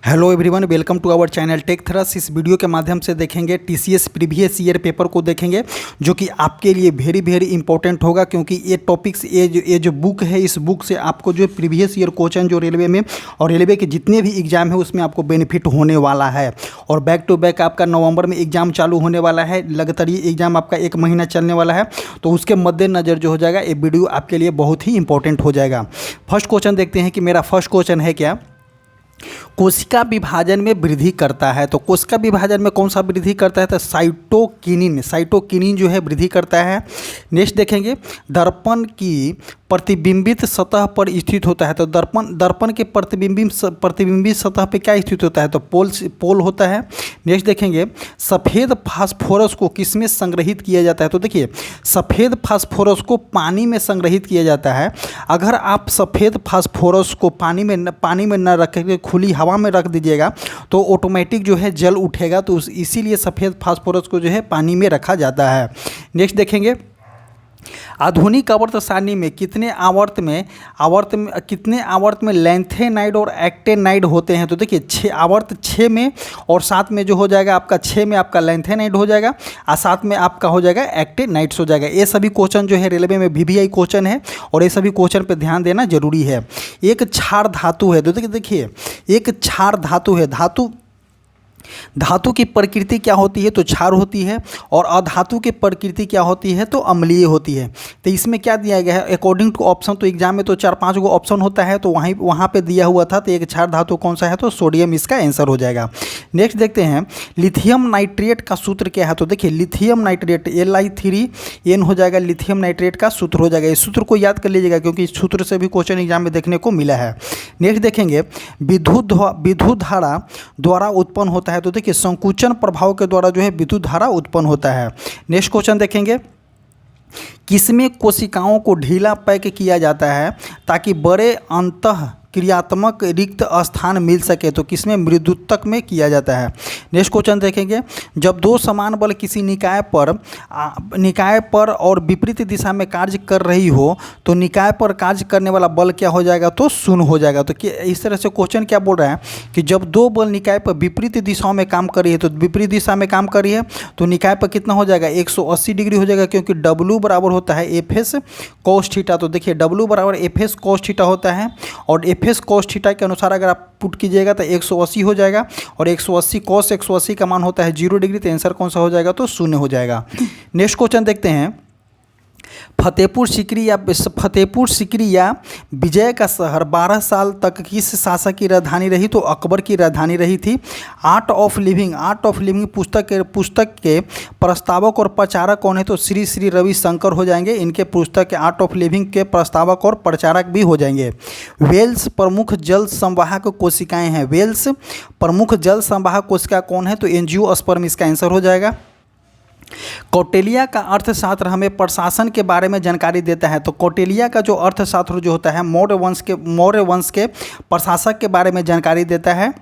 Hello everyone, welcome to our channel tech thrust. इस video के माध्यम से देखेंगे टीसीएस प्रीवियस ईयर पेपर को देखेंगे, जो कि आपके लिए वेरी इंपॉर्टेंट होगा, क्योंकि ये टॉपिक्स ये जो बुक है, इस बुक से आपको जो प्रीवियस ईयर क्वेश्चन जो रेलवे में और रेलवे के जितने भी एग्जाम है उसमें आपको बेनिफिट होने वाला है। और बैक टू बैक आपका नवंबर में एग्जाम चालू होने वाला है, लगातार ये एग्जाम आपका 1 महीना चलने वाला है, तो उसके मद्देनज़र जो हो जाएगा ये वीडियो आपके लिए बहुत ही इंपॉर्टेंट हो जाएगा। फर्स्ट क्वेश्चन देखते हैं कि मेरा फर्स्ट क्वेश्चन है क्या, कोशिका विभाजन में वृद्धि करता है। तो कोशिका विभाजन में कौन सा वृद्धि करता है, तो साइटोकिनिन जो है वृद्धि करता है। नेक्स्ट देखेंगे, दर्पण की प्रतिबिंबित सतह पर स्थित होता है। तो दर्पण के प्रतिबिंबित सतह पे क्या स्थित होता है, तो पोल होता है। नेक्स्ट देखेंगे, सफ़ेद फास्फोरस को किस में संग्रहित किया जाता है। तो देखिए, सफ़ेद फास्फोरस को पानी में संग्रहित किया जाता है। अगर आप सफ़ेद फास्फोरस को पानी में न रख के खुली हवा में रख दीजिएगा तो ऑटोमेटिक जो है जल उठेगा, तो इसीलिए सफ़ेद फास्फोरस को जो है पानी में रखा जाता है। नेक्स्ट देखेंगे, आधुनिक आवर्त सारणी में कितने आवर्त में लैंथेनाइड और एक्टेनाइड होते हैं। तो देखिए, आवर्त 6 में और 7 में जो हो जाएगा आपका 6 में आपका लैंथेनाइड हो जाएगा और 7 में आपका हो जाएगा एक्टेनाइड्स हो जाएगा। ये सभी क्वेश्चन जो है रेलवे में वीवीआई क्वेश्चन है और ये सभी क्वेश्चन पे ध्यान देना जरूरी है। एक क्षार धातु है, तो देखिए एक क्षार धातु है। धातु की प्रकृति क्या होती है, तो क्षार होती है, और अधातु की प्रकृति क्या होती है, तो अम्लीय होती है। तो इसमें क्या दिया गया है, अकॉर्डिंग टू ऑप्शन, तो एग्जाम में तो 4-5 गो ऑप्शन होता है, तो वहाँ पे दिया हुआ था। तो एक क्षार धातु कौन सा है, तो सोडियम इसका आंसर हो जाएगा। नेक्स्ट देखते हैं, लिथियम नाइट्रेट का सूत्र क्या है। तो देखिए, लिथियम नाइट्रेट Li3n हो जाएगा, लिथियम नाइट्रेट का सूत्र हो जाएगा। इस सूत्र को याद कर लीजिएगा, क्योंकि इस सूत्र से भी क्वेश्चन एग्जाम में देखने को मिला है। नेक्स्ट देखेंगे, विद्युत धारा द्वारा उत्पन्न होता है। तो देखिए, संकुचन प्रभाव के द्वारा जो है विद्युत धारा उत्पन्न होता है। नेक्स्ट क्वेश्चन देखेंगे, किसमें कोशिकाओं को ढीला पैक किया जाता है ताकि बड़े अंतः क्रियात्मक रिक्त स्थान मिल सके। तो किसमें, मृदुतक में किया जाता है। नेक्स्ट क्वेश्चन देखेंगे, जब दो समान बल किसी निकाय पर और विपरीत दिशा में कार्य कर रही हो तो निकाय पर कार्य करने वाला बल क्या हो जाएगा, तो शून्य हो जाएगा। तो इस तरह से क्वेश्चन क्या बोल रहा है कि जब दो बल निकाय पर विपरीत दिशाओं में काम कर रही है, तो विपरीत दिशा में काम कर रही है तो निकाय पर कितना हो जाएगा, 180 डिग्री हो जाएगा, क्योंकि W बराबर होता है FS cos थीटा। तो देखिए, W बराबर FS cos थीटा होता है, और FS cos थीटा के अनुसार अगर आप पुट कीजिएगा तो 180 हो जाएगा, और 180 cos 180 का मान होता है 0 डिग्री। तो आंसर कौन सा हो जाएगा, तो 0 हो जाएगा। नेक्स्ट क्वेश्चन देखते हैं, फतेहपुर सीकरी या विजय का शहर 12 साल तक किस शासक की राजधानी रही, तो अकबर की राजधानी रही थी। आर्ट ऑफ लिविंग पुस्तक के प्रस्तावक और प्रचारक कौन है, तो श्री रविशंकर हो जाएंगे। इनके पुस्तक के आर्ट ऑफ लिविंग के प्रस्तावक और प्रचारक भी हो जाएंगे। वेल्स प्रमुख जल संवाहक कोशिकाएं हैं। वेल्स प्रमुख जल संवाहक कोशिका कौन है, तो एंजियोस्पर्म इसका आंसर हो जाएगा। कौटिल्य का अर्थशास्त्र हमें प्रशासन के बारे में जानकारी देता है। तो कौटिल्य का जो अर्थशास्त्र जो होता है मौर्य वंश के प्रशासक के बारे में जानकारी देता है।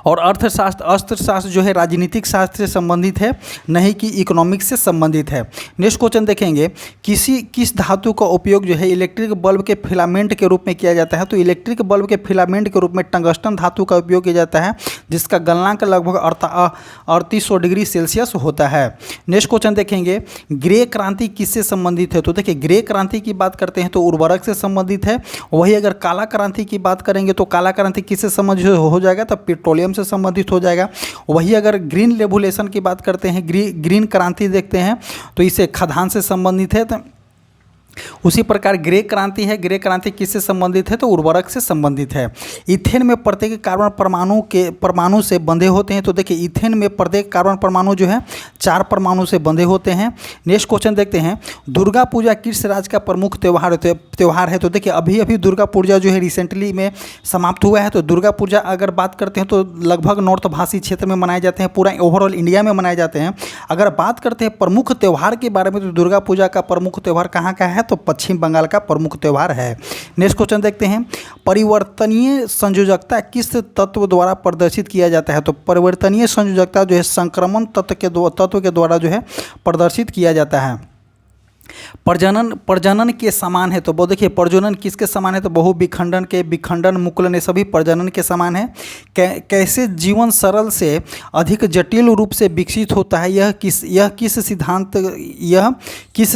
और अर्थशास्त्र जो है राजनीतिक शास्त्र से संबंधित है, नहीं कि इकोनॉमिक्स से संबंधित है। नेक्स्ट क्वेश्चन देखेंगे, किस धातु का उपयोग जो है इलेक्ट्रिक बल्ब के फिलामेंट के रूप में किया जाता है। तो इलेक्ट्रिक बल्ब के फिलामेंट के रूप में टंगस्टन धातु का उपयोग किया जाता है, जिसका गलनांक लगभग 3800 डिग्री सेल्सियस होता है। नेक्स्ट क्वेश्चन देखेंगे, ग्रे क्रांति किससे संबंधित है। तो देखिए, ग्रे क्रांति की बात करते हैं तो उर्वरक से संबंधित है। वही अगर काला क्रांति की बात करेंगे तो काला क्रांति किससे संबंधित हो जाएगा, तो पेट्रोलियम से संबंधित हो जाएगा। वही अगर ग्रीन रेवोल्यूशन की बात करते हैं, ग्रीन क्रांति देखते हैं तो इसे खदान से संबंधित है। तो उसी प्रकार ग्रे क्रांति है, ग्रे क्रांति किससे संबंधित है, तो उर्वरक से संबंधित है। इथेन में प्रत्येक कार्बन परमाणु से बंधे होते हैं। तो देखिए, इथेन में प्रत्येक कार्बन परमाणु जो है 4 परमाणु से बंधे होते हैं। नेक्स्ट क्वेश्चन देखते हैं, दुर्गा पूजा किस राज्य का प्रमुख त्यौहार है। तो देखिए, अभी दुर्गा पूजा जो है रिसेंटली में समाप्त हुआ है। तो दुर्गा पूजा अगर बात करते हैं तो लगभग नॉर्थ भाषी क्षेत्र में मनाए जाते हैं, पूरा ओवरऑल इंडिया में मनाए जाते हैं। अगर बात करते हैं प्रमुख त्यौहार के बारे में, तो दुर्गा पूजा का प्रमुख त्यौहार कहाँ का है, तो पश्चिम बंगाल का प्रमुख त्यौहार है। नेक्स्ट क्वेश्चन देखते हैं, परिवर्तनीय संयोजकता किस तत्व द्वारा प्रदर्शित किया जाता है। तो परिवर्तनीय संयोजकता जो है संक्रमण तत्व के द्वारा जो है प्रदर्शित किया जाता है। प्रजनन के समान है। तो वो देखिए प्रजनन किसके समान है, तो बहु विखंडन के, विखंडन, मुकुलन, ये सभी प्रजनन के समान है। कैसे जीवन सरल से अधिक जटिल रूप से विकसित होता है, यह किस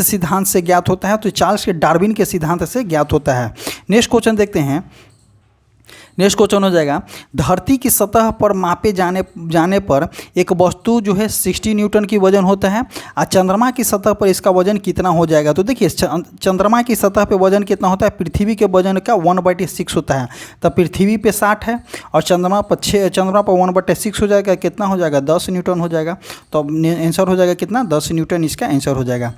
सिद्धांत से ज्ञात होता है, तो चार्ल्स के डार्विन के सिद्धांत से ज्ञात होता है। नेक्स्ट क्वेश्चन देखते हैं। नेक्स्ट क्वेश्चन हो जाएगा, धरती की सतह पर मापे जाने पर एक वस्तु जो है 60 न्यूटन की वजन होता है, और चंद्रमा की सतह पर इसका वजन कितना हो जाएगा। तो देखिए चंद्रमा की सतह पे वजन कितना होता है, पृथ्वी के वजन का 1/6 होता है। तो पृथ्वी पे 60 है और चंद्रमा पर 1/6 हो जाएगा, कितना हो जाएगा, 10 न्यूटन हो जाएगा। तो आंसर हो जाएगा कितना, 10 न्यूटन इसका आंसर हो जाएगा।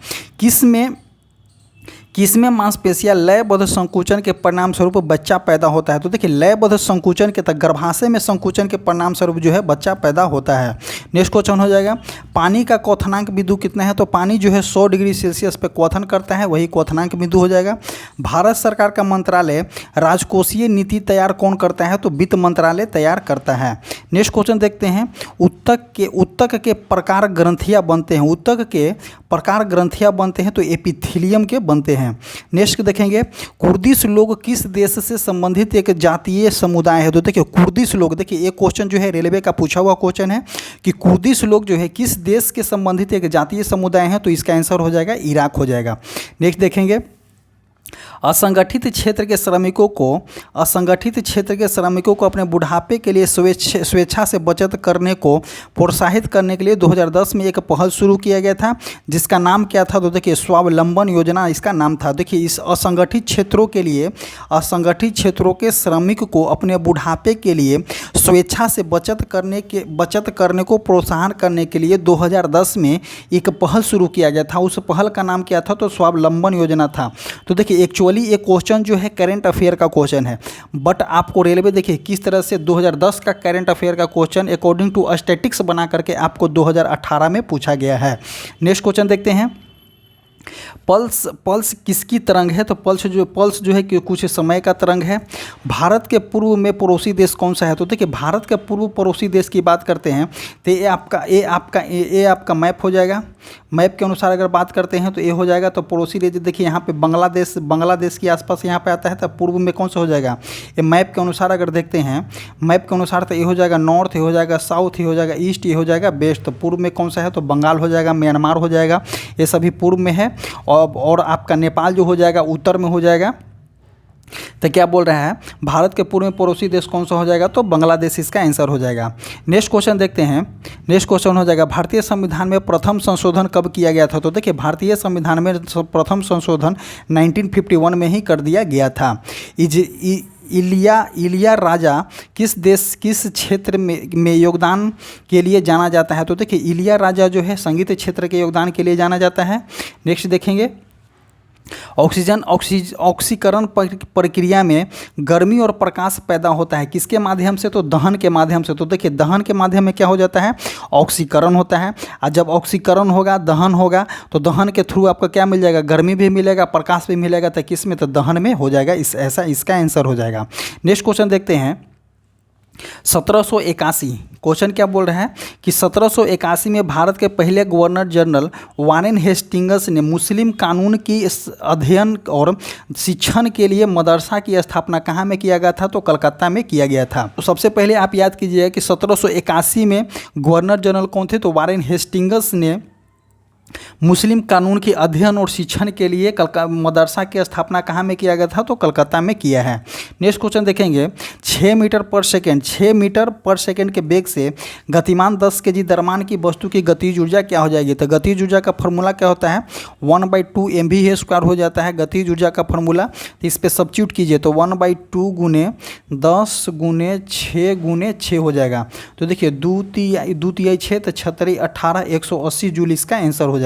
किसमें मांसपेशियां लयबद्ध संकुचन के परिणाम स्वरूप बच्चा पैदा होता है। तो देखिए लयबद्ध संकुचन के तक गर्भाशय में संकुचन के परिणाम स्वरूप जो है बच्चा पैदा होता है। नेक्स्ट क्वेश्चन हो जाएगा, पानी का क्वथनांक बिंदु कितना है। तो पानी जो है 100 डिग्री सेल्सियस पे क्वथन करता है, वही क्वथनांक बिंदु हो जाएगा। भारत सरकार का मंत्रालय राजकोषीय नीति तैयार कौन करता है, तो वित्त मंत्रालय तैयार करता है। नेक्स्ट क्वेश्चन देखते हैं, उत्तक के प्रकार ग्रंथियाँ बनते हैं, उत्तक के प्रकार ग्रंथियाँ बनते हैं तो एपिथेलियम के बनते हैं। नेक्स्ट देखेंगे, कुर्दिश लोग किस देश से संबंधित एक जातीय समुदाय है। तो देखिए कुर्दिश लोग, देखिए एक क्वेश्चन जो है रेलवे का पूछा हुआ क्वेश्चन है कि कुर्दिश लोग जो है किस देश के संबंधित एक जातीय समुदाय है, तो इसका आंसर हो जाएगा इराक हो जाएगा। नेक्स्ट देखेंगे, असंगठित क्षेत्र के श्रमिकों को अपने बुढ़ापे के लिए स्वेच्छा से बचत करने को प्रोत्साहित करने के लिए 2010 में एक पहल शुरू किया गया था, जिसका नाम क्या था। तो देखिए स्वावलंबन योजना इसका नाम था। देखिए इस असंगठित क्षेत्रों के श्रमिक को अपने बुढ़ापे के लिए स्वेच्छा से बचत करने को प्रोत्साहन करने के लिए 2010 में एक पहल शुरू किया गया था। उस पहल का नाम क्या था, तो स्वावलंबन योजना था। तो देखिए एक्चुअली ये क्वेश्चन जो है करंट अफेयर का क्वेश्चन है, बट आपको रेलवे देखिए किस तरह से 2010 का करंट अफेयर का क्वेश्चन अकॉर्डिंग टू स्टैटिक्स बना करके आपको 2018 में पूछा गया है। नेक्स्ट क्वेश्चन देखते हैं, पल्स किसकी तरंग है। तो पल्स जो है कि कुछ समय का तरंग है। भारत के पूर्व में पड़ोसी देश कौन सा है। तो देखिए भारत के पूर्व पड़ोसी देश की बात करते हैं तो ये आपका मैप हो जाएगा। मैप के अनुसार अगर बात करते हैं तो ये हो जाएगा। तो पड़ोसी देश देखिए यहाँ पे बांग्लादेश के आसपास यहाँ पे आता है, तो पूर्व में कौन सा हो जाएगा। ये मैप के अनुसार अगर देखते हैं, मैप के अनुसार तो ये हो जाएगा नॉर्थ, ये हो जाएगा साउथ, ये हो जाएगा ईस्ट, ये हो जाएगा वेस्ट। तो पूर्व में कौन सा है, तो बंगाल हो जाएगा, म्यांमार हो जाएगा, ये सभी पूर्व में है। और आपका नेपाल जो हो जाएगा उत्तर में हो जाएगा। तो क्या बोल रहा है, भारत के पूर्व में पड़ोसी देश कौन सा हो जाएगा, तो बांग्लादेश इसका आंसर हो जाएगा। नेक्स्ट क्वेश्चन देखते हैं। नेक्स्ट क्वेश्चन हो जाएगा, भारतीय संविधान में प्रथम संशोधन कब किया गया था। तो देखिए भारतीय संविधान में प्रथम संशोधन 1951 में ही कर दिया गया था। इलिया राजा किस क्षेत्र में योगदान के लिए जाना जाता है। तो देखिए इलिया राजा जो है संगीत क्षेत्र के योगदान के लिए जाना जाता है। नेक्स्ट देखेंगे, ऑक्सीकरण प्रक्रिया में गर्मी और प्रकाश पैदा होता है किसके माध्यम से, तो दहन के माध्यम से। तो देखिए दहन के माध्यम में क्या हो जाता है, ऑक्सीकरण होता है। और जब ऑक्सीकरण होगा, दहन होगा, तो दहन के थ्रू आपको क्या मिल जाएगा, गर्मी भी मिलेगा, प्रकाश भी मिलेगा। तो किस में, तो दहन में हो जाएगा। इसका आंसर हो जाएगा। नेक्स्ट क्वेश्चन देखते हैं, 1781 क्वेश्चन क्या बोल रहा है कि 1781 में भारत के पहले गवर्नर जनरल वारेन हेस्टिंग्स ने मुस्लिम कानून की अध्ययन और शिक्षण के लिए मदरसा की स्थापना कहाँ में किया गया था, तो कलकत्ता में किया गया था। तो सबसे पहले आप याद कीजिए कि 1781 में गवर्नर जनरल कौन थे, तो वारेन हेस्टिंग्स ने मुस्लिम कानून के अध्ययन और शिक्षण के लिए मदरसा की स्थापना कहाँ में किया गया था, तो कलकत्ता में किया है। नेक्स्ट क्वेश्चन देखेंगे, 6 मीटर पर सेकेंड के वेग से गतिमान 10 केजी द्रव्यमान की वस्तु की गतिज ऊर्जा क्या हो जाएगी। तो गतिज ऊर्जा का फॉर्मूला क्या होता है, 1/2 mv² हो जाता है गतिज ऊर्जा का फॉर्मूला। तो इस पर सब्स्टिट्यूट कीजिए तो 1/2 गुने 10 गुने 6 गुने 6 हो जाएगा। तो देखिए 2 तिहाई 6 तो 6 18 180 जूल इसका आंसर हो जाएगा।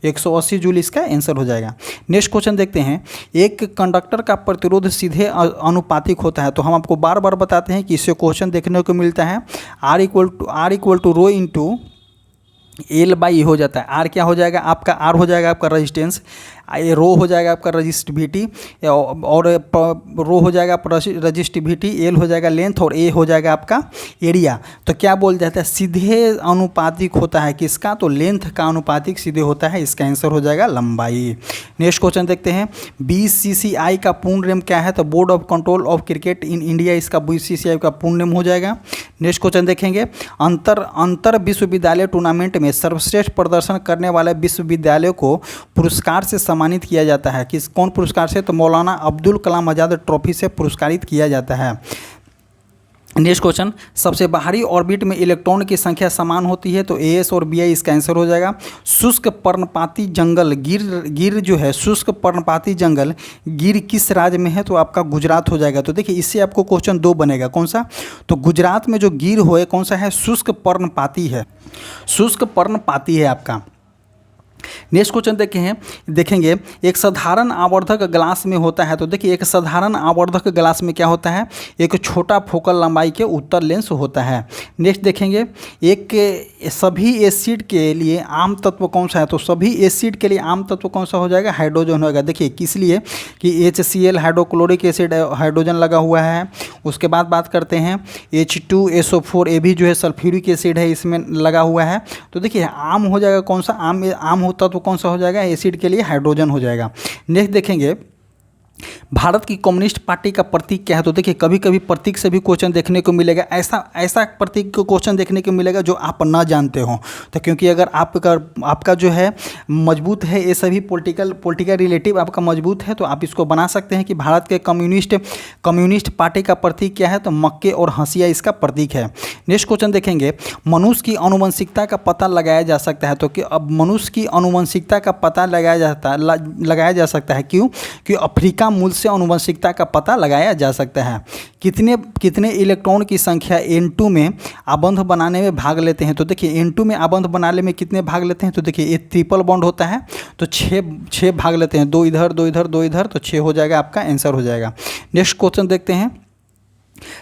180 जूल इसका आंसर हो जाएगा। नेक्स्ट क्वेश्चन देखते हैं, एक कंडक्टर का प्रतिरोध सीधे अनुपातिक होता है। तो हम आपको बार बार बताते हैं कि इससे क्वेश्चन देखने को मिलता है, R equal to rho into L/E हो जाता है। R क्या हो जाएगा आपका, R हो जाएगा आपका रेजिस्टेंस, रो हो जाएगा आपका रजिस्टिविटी, और रो हो जाएगा रजिस्टिविटी, L हो जाएगा लेंथ, और A हो जाएगा आपका एरिया। तो क्या बोल जाता है, सीधे अनुपातिक होता है किसका, तो लेंथ का अनुपातिक सीधे होता है। इसका आंसर हो जाएगा लंबाई। नेक्स्ट क्वेश्चन देखते हैं, BCCI का पूर्ण नाम क्या है? तो board of control of cricket in India इसका BCCI का पूर्ण नाम हो जाएगा। नेक्स्ट क्वेश्चन देखेंगे, अंतर विश्वविद्यालय टूर्नामेंट में सर्वश्रेष्ठ प्रदर्शन करने वाले विश्वविद्यालय को पुरस्कार से सम्मानित किया जाता है। कौन पुरस्कार से? तो मौलाना अब्दुल कलाम आज़ाद ट्रॉफी से पुरस्कारित किया जाता है। नेक्स्ट क्वेश्चन, सबसे बाहरी ऑर्बिट में इलेक्ट्रॉन की संख्या समान होती है। तो AS और BI इसका आंसर हो जाएगा। शुष्क पर्णपाती जंगल गिर जो है, शुष्क पर्णपाती जंगल गिर किस राज्य में है? तो आपका गुजरात हो जाएगा। तो देखिए इससे आपको क्वेश्चन 2 बनेगा। कौन सा? तो गुजरात में जो गिर हो कौन सा है? शुष्क पर्णपाती है, शुष्क पर्णपाती है आपका। नेक्स्ट क्वेश्चन देखेंगे, एक साधारण आवर्धक ग्लास में होता है। तो देखिए एक साधारण आवर्धक ग्लास में क्या होता है? एक छोटा फोकल लंबाई के उत्तर लेंस होता है। नेक्स्ट देखेंगे, सभी एसिड के लिए आम तत्व कौन सा है? तो सभी एसिड के लिए आम तत्व कौन सा हो जाएगा? हाइड्रोजन होगा। देखिए किस लिए कि HCl हाइड्रोक्लोरिक एसिड हाइड्रोजन लगा हुआ है। उसके बाद बात करते हैं H2SO4, ये भी जो है सल्फ्यूरिक एसिड है, इसमें लगा हुआ है। तो देखिए आम हो जाएगा कौन सा? आम होता तो कौन सा हो जाएगा? एसिड के लिए हाइड्रोजन हो जाएगा। नेक्स्ट देखेंगे, भारत की कम्युनिस्ट पार्टी का प्रतीक क्या है? तो देखिए कभी कभी प्रतीक से भी क्वेश्चन देखने को मिलेगा। ऐसा प्रतीक को क्वेश्चन देखने को मिलेगा जो आप ना जानते हो। तो क्योंकि अगर आपका जो है मजबूत है, ये सभी पॉलिटिकल रिलेटिव आपका मजबूत है, तो आप इसको बना सकते हैं कि भारत के कम्युनिस्ट पार्टी का प्रतीक क्या है? तो मक्के और हंसिया इसका प्रतीक है। नेक्स्ट क्वेश्चन देखेंगे, मनुष्य की आनुवंशिकता का पता लगाया जा सकता है। तो कि अब मनुष्य की आनुवंशिकता का पता लगाया जा सकता है। क्यों? कि अफ्रीका मूल से आनुवंशिकता का पता लगाया जा सकता है। कितने इलेक्ट्रॉन की संख्या N2 में आबंध बनाने में भाग लेते हैं? तो देखिए N2 में आबंध बनाने में कितने भाग लेते हैं? तो देखिए ये ट्रिपल बॉन्ड होता है, तो 6 भाग लेते हैं। 2 इधर 2 इधर 2 इधर, तो 6 हो जाएगा, आपका आंसर हो जाएगा। नेक्स्ट क्वेश्चन देखते हैं,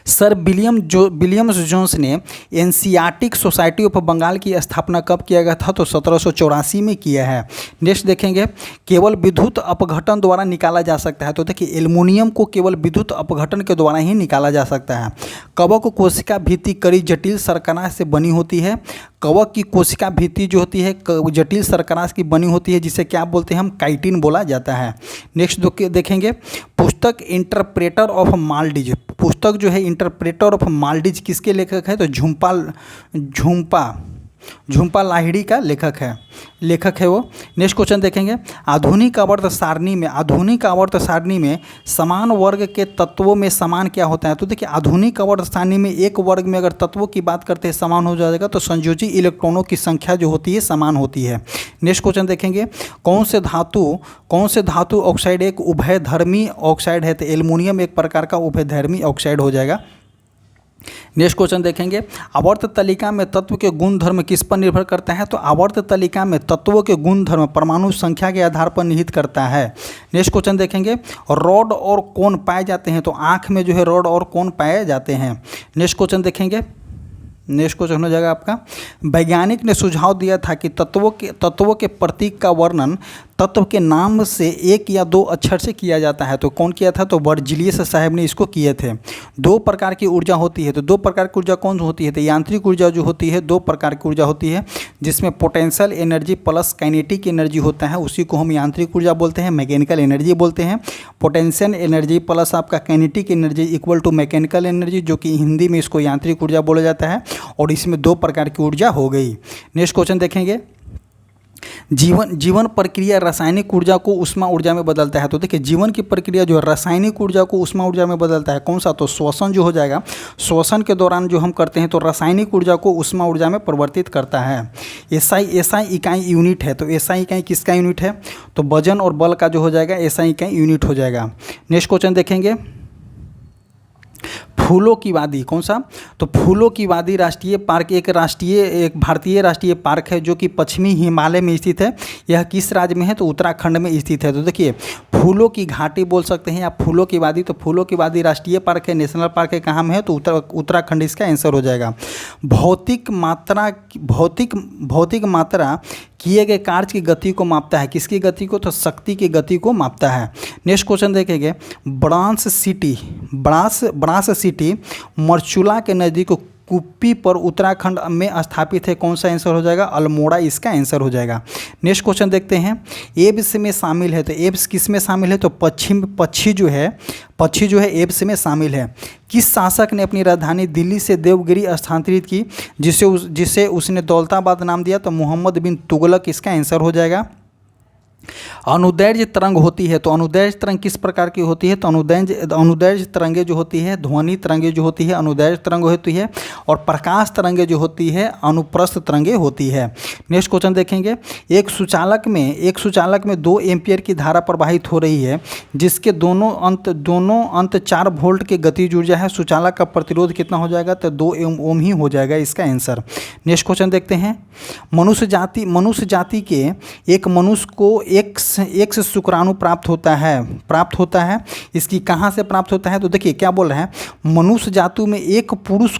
सर विलियम्स जोन्स ने एशियाटिक सोसाइटी ऑफ बंगाल की स्थापना कब किया गया था? तो 1784 में किया है। नेक्स्ट देखेंगे, केवल विद्युत अपघटन द्वारा निकाला जा सकता है। तो देखिए एल्युमिनियम को केवल विद्युत अपघटन के द्वारा ही निकाला जा सकता है। कवक कोशिका भित्ति कड़ी जटिल शर्करा से बनी होती है। कवक की कोशिका भित्ति जो होती है जटिल शर्करा की बनी होती है, जिसे क्या बोलते हैं? हम काइटिन बोला जाता है। नेक्स्ट देखेंगे, पुस्तक इंटरप्रेटर ऑफ माल्डीज, पुस्तक जो है इंटरप्रेटर ऑफ माल्डीज किसके लेखक है? तो झुम्पा लाहिड़ी का लेखक है वो। नेक्स्ट क्वेश्चन देखेंगे, आधुनिक आवर्त सारणी में समान वर्ग के तत्वों में समान क्या होता है? तो देखिए आधुनिक आवर्त सारणी में एक वर्ग में अगर तत्वों की बात करते हैं समान हो जाएगा, तो संयोजी इलेक्ट्रॉनों की संख्या जो होती है समान होती है। नेक्स्ट क्वेश्चन देखेंगे, कौन से धातु ऑक्साइड एक उभयधर्मी ऑक्साइड है? तो एल्युमिनियम एक प्रकार का उभयधर्मी ऑक्साइड हो जाएगा। नेक्स्ट क्वेश्चन देखेंगे, आवर्त तालिका में तत्व के गुण धर्म किस पर निर्भर करता है? तो आवर्त तालिका में तत्वों के गुण धर्म परमाणु संख्या के आधार पर निहित करता है। नेक्स्ट क्वेश्चन देखेंगे, रॉड और कोन पाए जाते हैं। तो आँख में जो है रॉड और कोन पाए जाते हैं। नेक्स्ट क्वेश्चन देखेंगे, नेक्स्ट क्वेश्चन हो जाएगा आपका, वैज्ञानिक ने सुझाव दिया था कि तत्वों के प्रतीक का वर्णन तत्व के नाम से 1 या 2 अक्षर से किया जाता है। तो कौन किया था? तो वर्जिलियस साहब ने इसको किए थे। 2 प्रकार की ऊर्जा होती है। तो 2 प्रकार की ऊर्जा कौन होती है? तो यांत्रिक ऊर्जा जो होती है 2 प्रकार की ऊर्जा होती है, जिसमें potential energy plus kinetic energy होता है, उसी को हम यांत्रिक ऊर्जा बोलते हैं, मैकेनिकल एनर्जी बोलते हैं। पोटेंशियल एनर्जी प्लस आपका kinetic energy equal to mechanical energy, जो कि हिंदी में इसको यांत्रिक ऊर्जा बोला जाता है। और इसमें 2 प्रकार की ऊर्जा हो गई। नेक्स्ट क्वेश्चन देखेंगे, जीवन प्रक्रिया रासायनिक ऊर्जा को ऊष्मा ऊर्जा में बदलता है। तो देखिए जीवन की प्रक्रिया जो है रासायनिक ऊर्जा को ऊष्मा ऊर्जा में बदलता है। कौन सा? तो श्वसन जो हो जाएगा। श्वसन के दौरान जो हम करते हैं तो रासायनिक ऊर्जा को ऊष्मा ऊर्जा में परिवर्तित करता है। एसआई इकाई यूनिट है। तो एसआई इकाई किसका यूनिट है? तो वजन और बल का जो हो जाएगा एसआई इकाई यूनिट हो जाएगा। नेक्स्ट क्वेश्चन देखेंगे, फूलों की वादी कौन सा? तो फूलों की वादी राष्ट्रीय पार्क एक भारतीय राष्ट्रीय पार्क है, जो कि पश्चिमी हिमालय में स्थित है। यह किस राज्य में है? तो उत्तराखंड में स्थित है। तो देखिए फूलों की घाटी बोल सकते हैं या फूलों की वादी। तो फूलों की वादी राष्ट्रीय पार्क है, नेशनल पार्क है, कहाँ में है? तो उत्तराखंड इसका आंसर हो जाएगा। भौतिक मात्रा किए गए कार्य की गति को मापता है। किसकी गति को? तो शक्ति की गति को मापता है। नेक्स्ट क्वेश्चन देखेंगे, ब्रांस सिटी मर्चुला के नज़दीक कुप्पी पर उत्तराखंड में स्थापित है? कौन सा आंसर हो जाएगा? अल्मोड़ा इसका आंसर हो जाएगा। नेक्स्ट क्वेश्चन देखते हैं, एब्स में शामिल है, तो एब्स किस में शामिल है? तो पक्षी जो है एब्स में शामिल है। किस शासक ने अपनी राजधानी दिल्ली से देवगिरी स्थानांतरित की, जिसे उसने दौलताबाद नाम दिया? तो मोहम्मद बिन तुगलक इसका आंसर हो जाएगा। अनुदैर्घ्य तरंग होती है, तो अनुदैर्घ्य तरंग किस प्रकार की होती है? तो अनुदैर्घ्य तरंगे जो होती है, ध्वनि तरंगे जो होती है अनुदैर्घ्य तरंग होती है, और प्रकाश तरंगे जो होती है अनुप्रस्थ तरंगे होती है। नेक्स्ट क्वेश्चन देखेंगे, एक सुचालक में 2 एम्पियर की धारा प्रवाहित हो रही है, जिसके दोनों अंत 4 वोल्ट की गतिज ऊर्जा है। सुचालक का प्रतिरोध कितना हो जाएगा? तो 2 ओम ही हो जाएगा इसका आंसर। नेक्स्ट क्वेश्चन देखते हैं, मनुष्य जाति के एक मनुष्य को एक्स शुक्राणु प्राप्त होता है। इसकी कहाँ से प्राप्त होता है? तो देखिए क्या बोल रहे हैं, मनुष्य जाति में एक पुरुष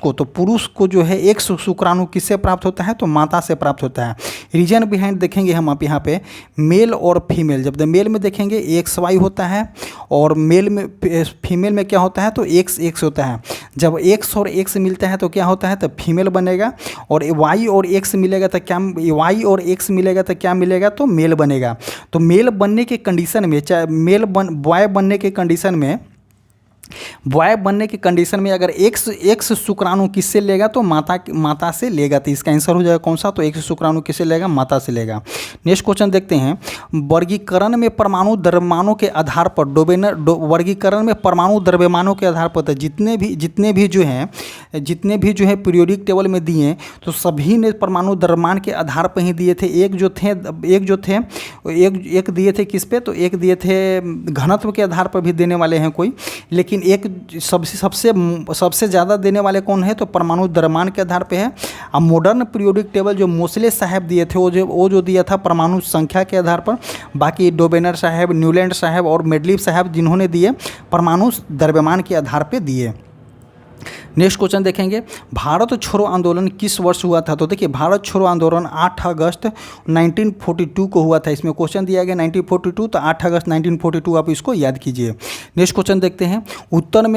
को जो है एक्स शुक्राणु किससे प्राप्त होता है? तो माता से प्राप्त होता है। रीजन बिहाइंड देखेंगे हम आप यहाँ पे, मेल और फीमेल, जब मेल में देखेंगे XY होता है, और फीमेल में क्या होता है? तो XX होता है। जब X और X मिलता है तो क्या होता है? तो फीमेल बनेगा, और Y और X मिलेगा तो क्या मिलेगा? तो मेल बनेगा। तो मेल बनने के कंडीशन में, चाहे बॉय बनने के कंडीशन में अगर एक्स शुक्राणु किससे लेगा? तो माता से लेगा। तो इसका आंसर हो जाएगा कौन सा? तो एक्स शुक्राणु किससे लेगा? माता से लेगा। नेक्स्ट क्वेश्चन देखते हैं, वर्गीकरण में परमाणु द्रव्यमानों के आधार पर वर्गीकरण में परमाणु द्रव्यमानों के आधार पर जितने भी जो है पीरियोडिक टेबल में दिए, तो सभी ने परमाणु द्रव्यमान के आधार पर ही दिए थे। एक दिए थे किस पे? तो एक दिए थे घनत्व के आधार पर भी देने वाले हैं कोई, लेकिन एक सबसे ज़्यादा देने वाले कौन है? तो परमाणु द्रव्यमान के आधार पे है। अब मॉडर्न पीरियोडिक टेबल जो मोसले साहब दिए थे, वो जो दिया था परमाणु संख्या के आधार पर। बाकी डोबेनर साहब, न्यूलैंड साहब और मेडलिफ साहब जिन्होंने दिए परमाणु द्रव्यमान के आधार पे दिए। नेक्स्ट क्वेश्चन देखेंगे, भारत छोड़ो आंदोलन किस वर्ष हुआ था? तो देखिए, भारत छोड़ो आंदोलन 8 अगस्त 1942 को हुआ था। इसमें क्वेश्चन दिया गया 1942, तो 8 अगस्त 1942 आप इसको याद कीजिए। नेक्स्ट क्वेश्चन देखते हैं, उत्तक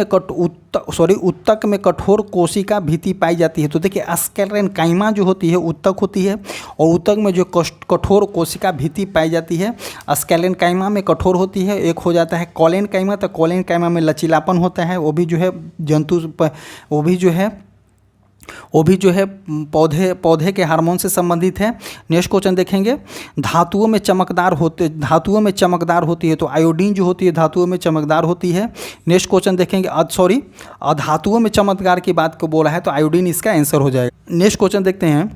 में कठोर कोशिका भित्ति पाई जाती है। तो देखिए, स्क्लेरेनकाइमा जो होती है उत्तक होती है, और उत्तक में जो कठोर कोशिका भित्ति पाई जाती है स्क्लेरेनकाइमा में कठोर होती है। एक हो जाता है कोलेनकाइमा, तो कोलेनकाइमा में लचीलापन होता है, वो भी जो है वो भी जो है पौधे के हार्मोन से संबंधित है। नेक्स्ट क्वेश्चन देखेंगे, धातुओं में चमकदार होती है, तो आयोडीन जो होती है धातुओं में चमकदार होती है। नेक्स्ट क्वेश्चन देखेंगे, धातुओं में चमत्कार की बात को बोला है, तो आयोडीन इसका आंसर हो जाएगा। नेक्स्ट क्वेश्चन देखते हैं,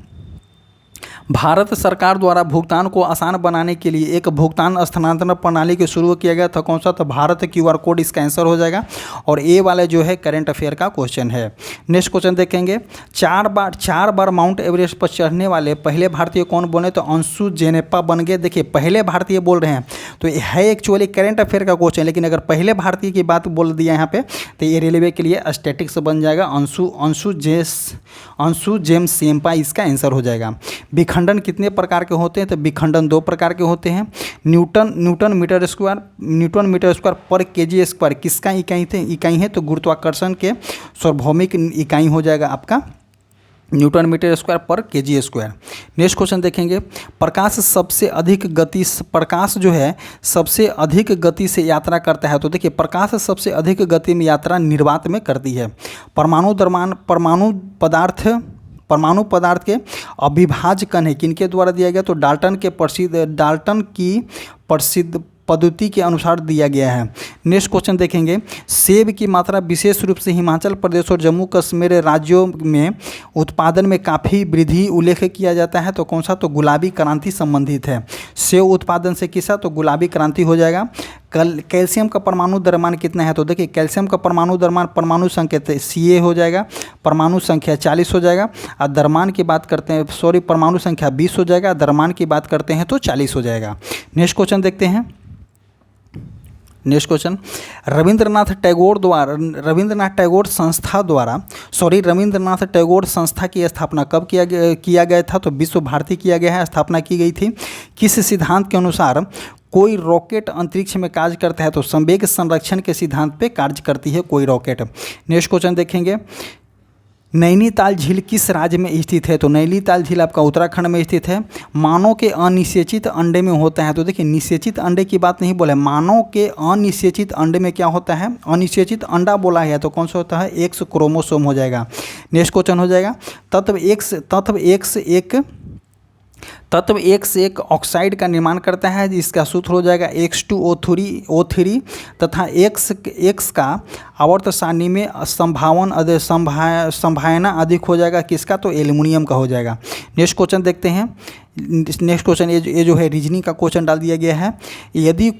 भारत सरकार द्वारा भुगतान को आसान बनाने के लिए एक भुगतान स्थानांतरण प्रणाली को शुरू किया गया था। कौन सा? तो भारत QR कोड इसका आंसर हो जाएगा। और ए वाला जो है करंट अफेयर का क्वेश्चन है। नेक्स्ट क्वेश्चन देखेंगे, 4 बार माउंट एवरेस्ट पर चढ़ने वाले पहले भारतीय कौन बने? तो अंशु जेनेप्पा बन गए। देखिए, पहले भारतीय बोल रहे हैं, तो है एक्चुअली करंट अफेयर का क्वेश्चन, लेकिन अगर पहले भारतीय की बात बोल दिया यहाँ पे, तो ये रेलवे के लिए स्टैटिक्स बन जाएगा। अंशु जेम्स सेम्पा इसका आंसर हो जाएगा। विखंडन कितने प्रकार के होते हैं? तो विखंडन 2 प्रकार के होते हैं। न्यूटन मीटर स्क्वायर पर केजी स्क्वायर किसका इकाई है? तो गुरुत्वाकर्षण के सार्वभौमिक इकाई हो जाएगा आपका न्यूटन मीटर स्क्वायर पर केजी स्क्वायर। नेक्स्ट क्वेश्चन देखेंगे, प्रकाश जो है सबसे अधिक गति से यात्रा करता है। तो देखिए, प्रकाश सबसे अधिक गति में यात्रा निर्वात में करती है। परमाणु पदार्थ के अविभाज्य कण है, किनके द्वारा दिया गया? तो डाल्टन की प्रसिद्ध पद्धति के अनुसार दिया गया है। नेक्स्ट क्वेश्चन देखेंगे, सेब की मात्रा विशेष रूप से हिमाचल प्रदेश और जम्मू कश्मीर राज्यों में उत्पादन में काफ़ी वृद्धि उल्लेख किया जाता है। तो कौन सा? तो गुलाबी क्रांति संबंधित है। सेब उत्पादन से किसा? तो गुलाबी क्रांति हो जाएगा। कैल्शियम का परमाणु द्रव्यमान कितना है? तो देखिए, कैल्शियम का परमाणु द्रव्यमान परमाणु संख्या Ca हो जाएगा, परमाणु संख्या 40 हो जाएगा। और द्रव्यमान की बात करते हैं, परमाणु संख्या 20 हो जाएगा, द्रव्यमान की बात करते हैं तो 40 हो जाएगा। नेक्स्ट क्वेश्चन देखते हैं। नेक्स्ट क्वेश्चन, रविंद्रनाथ टैगोर संस्था की स्थापना कब किया गया था? तो विश्व भारती किया गया है, स्थापना की गई थी। किस सिद्धांत के अनुसार कोई रॉकेट अंतरिक्ष में कार्य करता है? तो संवेग संरक्षण के सिद्धांत पे कार्य करती है कोई रॉकेट। नेक्स्ट क्वेश्चन देखेंगे, नैनीताल झील किस राज्य में स्थित है? तो नैनीताल झील आपका उत्तराखंड में स्थित है। मानव के अनिषेचित अंडे में होता है। तो देखिए निषेचित अंडे की बात नहीं बोले, मानव के अनिषेचित अंडे में क्या होता है? अनिषेचित अंडा बोला है तो कौन सा होता है? एक्स क्रोमोसोम हो जाएगा। नेक्स्ट क्वेश्चन हो जाएगा तत्व एक से एक ऑक्साइड का निर्माण करता है, जिसका सूत्र हो जाएगा H2O3 तथा एक्स का आवर्त सारणी में संभावना अधिक हो जाएगा किसका? तो एल्युमिनियम का हो जाएगा। नेक्स्ट क्वेश्चन देखते हैं। नेक्स्ट क्वेश्चन ये जो है रीजनिंग का क्वेश्चन डाल दिया गया है। यदि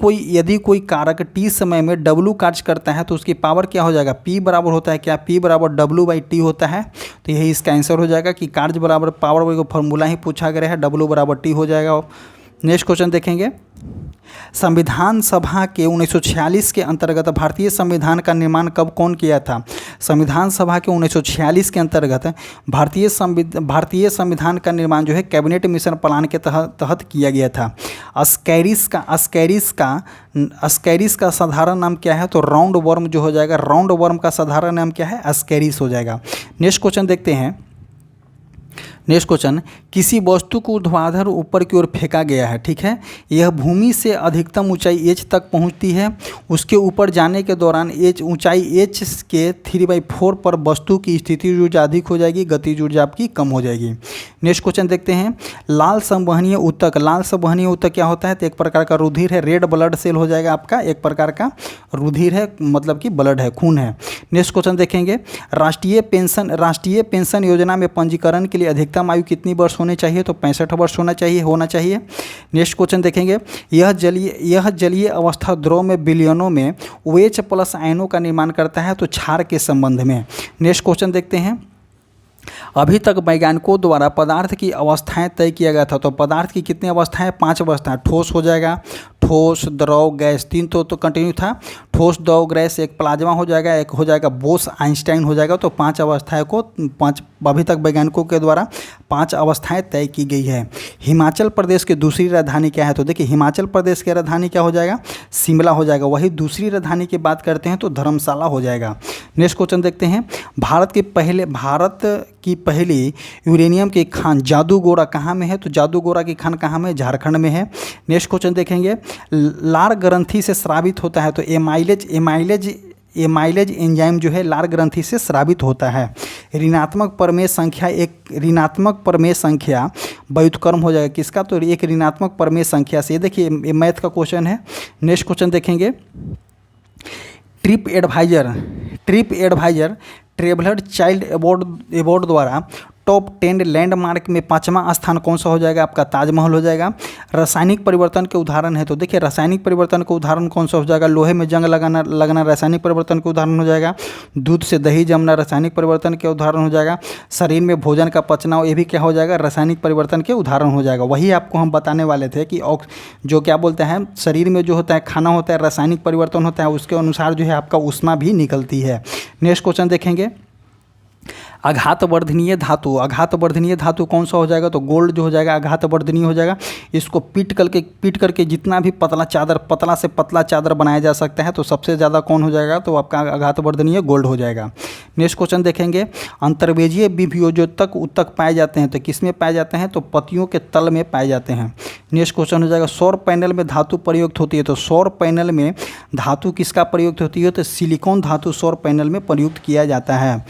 कोई कारक t समय में W कार्य करता है तो उसकी पावर क्या हो जाएगा? P बराबर होता है क्या? P बराबर W/T होता है। तो यही इसका आंसर हो जाएगा कि कार्य बराबर पावर को फॉर्मूला ही पूछा गया है, W बराबर T हो जाएगा। नेक्स्ट क्वेश्चन देखेंगे। संविधान सभा के 1946 के अंतर्गत भारतीय संविधान का निर्माण कब कौन किया था? संविधान सभा के 1946 के अंतर्गत भारतीय संविधान का निर्माण जो है कैबिनेट मिशन प्लान के तहत किया गया था। अस्कैरिस का साधारण नाम क्या है? तो राउंड वर्म जो हो जाएगा, राउंड वर्म का साधारण नाम क्या है? अस्कैरिस हो जाएगा। नेक्स्ट क्वेश्चन देखते हैं। नेक्स्ट क्वेश्चन, किसी वस्तु को ऊर्ध्वाधर ऊपर की ओर फेंका गया है, ठीक है। यह भूमि से अधिकतम ऊंचाई h तक पहुंचती है। उसके ऊपर जाने के दौरान ऊंचाई h के 3/4 पर वस्तु की स्थितिज ऊर्जा अधिक हो जाएगी, गतिज ऊर्जा आपकी कम हो जाएगी। नेक्स्ट क्वेश्चन देखते हैं। लाल संवहनीय ऊतक क्या होता है? तो एक प्रकार का रुधिर है, रेड ब्लड सेल हो जाएगा आपका, एक प्रकार का रुधिर है, मतलब कि ब्लड है, खून है। नेक्स्ट क्वेश्चन देखेंगे। राष्ट्रीय पेंशन योजना में पंजीकरण के लिए अधिकतम आयु कितनी वर्ष होनी चाहिए? तो 65 वर्ष होना चाहिए। नेक्स्ट क्वेश्चन देखेंगे। यह जलीय अवस्था द्रव में विलयनों में OH+ आयनों का निर्माण करता है, तो क्षार के संबंध में। नेक्स्ट क्वेश्चन देखते हैं। अभी तक वैज्ञानिकों द्वारा पदार्थ की अवस्थाएं तय किया गया था। तो पदार्थ की कितनी अवस्थाएं? 5 अवस्थाएं। ठोस हो जाएगा, ठोस, द्रव, गैस, 3 तो कंटिन्यू था। ठोस, द्रव, गैस, एक प्लाज्मा हो जाएगा, एक हो जाएगा बोस आइंस्टाइन हो जाएगा। तो 5 अवस्थाएं को अभी तक वैज्ञानिकों के द्वारा 5 अवस्थाएं तय की गई है। हिमाचल प्रदेश की दूसरी राजधानी क्या है? तो देखिए हिमाचल प्रदेश की राजधानी क्या हो जाएगा? शिमला हो जाएगा। वही दूसरी राजधानी की बात करते हैं तो धर्मशाला हो जाएगा। नेक्स्ट क्वेश्चन देखते हैं। भारत की पहली यूरेनियम की खान जादूगोरा कहाँ में है? तो जादूगोरा की खान कहाँ में? झारखंड में है। नेक्स्ट क्वेश्चन देखेंगे। लार ग्रंथि से स्रावित होता है, तो एमाइलेज एंजाइम जो है लार ग्रंथि से स्रावित होता है। ऋणात्मक प्रमेय संख्या व्युत्क्रम हो जाएगा किसका? तो एक ऋणात्मक प्रमेय संख्या से। देखिए ये मैथ का क्वेश्चन है। नेक्स्ट क्वेश्चन देखेंगे। ट्रिप एडवाइजर ट्रेवलर चाइल्ड अवार्ड द्वारा टॉप 10 लैंडमार्क में 5वां स्थान कौन सा हो जाएगा? आपका ताजमहल हो जाएगा। रासायनिक परिवर्तन के उदाहरण है, तो देखिए रासायनिक परिवर्तन का उदाहरण कौन सा हो जाएगा? लोहे में जंग लगना रासायनिक परिवर्तन के उदाहरण हो जाएगा। दूध से दही जमना रासायनिक परिवर्तन के उदाहरण हो जाएगा। शरीर में भोजन का पचना, ये भी क्या हो जाएगा? रासायनिक परिवर्तन के उदाहरण हो जाएगा। वही आपको हम बताने वाले थे कि जो क्या बोलते हैं, शरीर में जो होता है खाना होता है, रासायनिक परिवर्तन होता है, उसके अनुसार जो है आपका ऊष्मा भी निकलती है। नेक्स्ट क्वेश्चन देखेंगे। आघातवर्धनीय धातु कौन सा हो जाएगा? तो गोल्ड जो हो जाएगा आघातवर्धनीय हो जाएगा। इसको पीट करके जितना भी पतला से पतला चादर बनाया जा सकता है, तो सबसे ज़्यादा कौन हो जाएगा? तो आपका आघातवर्धनीय गोल्ड हो जाएगा। नेक्स्ट क्वेश्चन देखेंगे। अंतर्वेजीय विभेदक ऊतक पाए जाते हैं, तो किस में पाए जाते हैं? तो पत्तियों के तल में पाए जाते हैं। नेक्स्ट क्वेश्चन हो जाएगा। सौर पैनल में धातु प्रयुक्त होती है, तो सौर पैनल में धातु किसका प्रयुक्त होती है? तो सिलिकॉन धातु सौर पैनल में प्रयुक्त किया जाता है।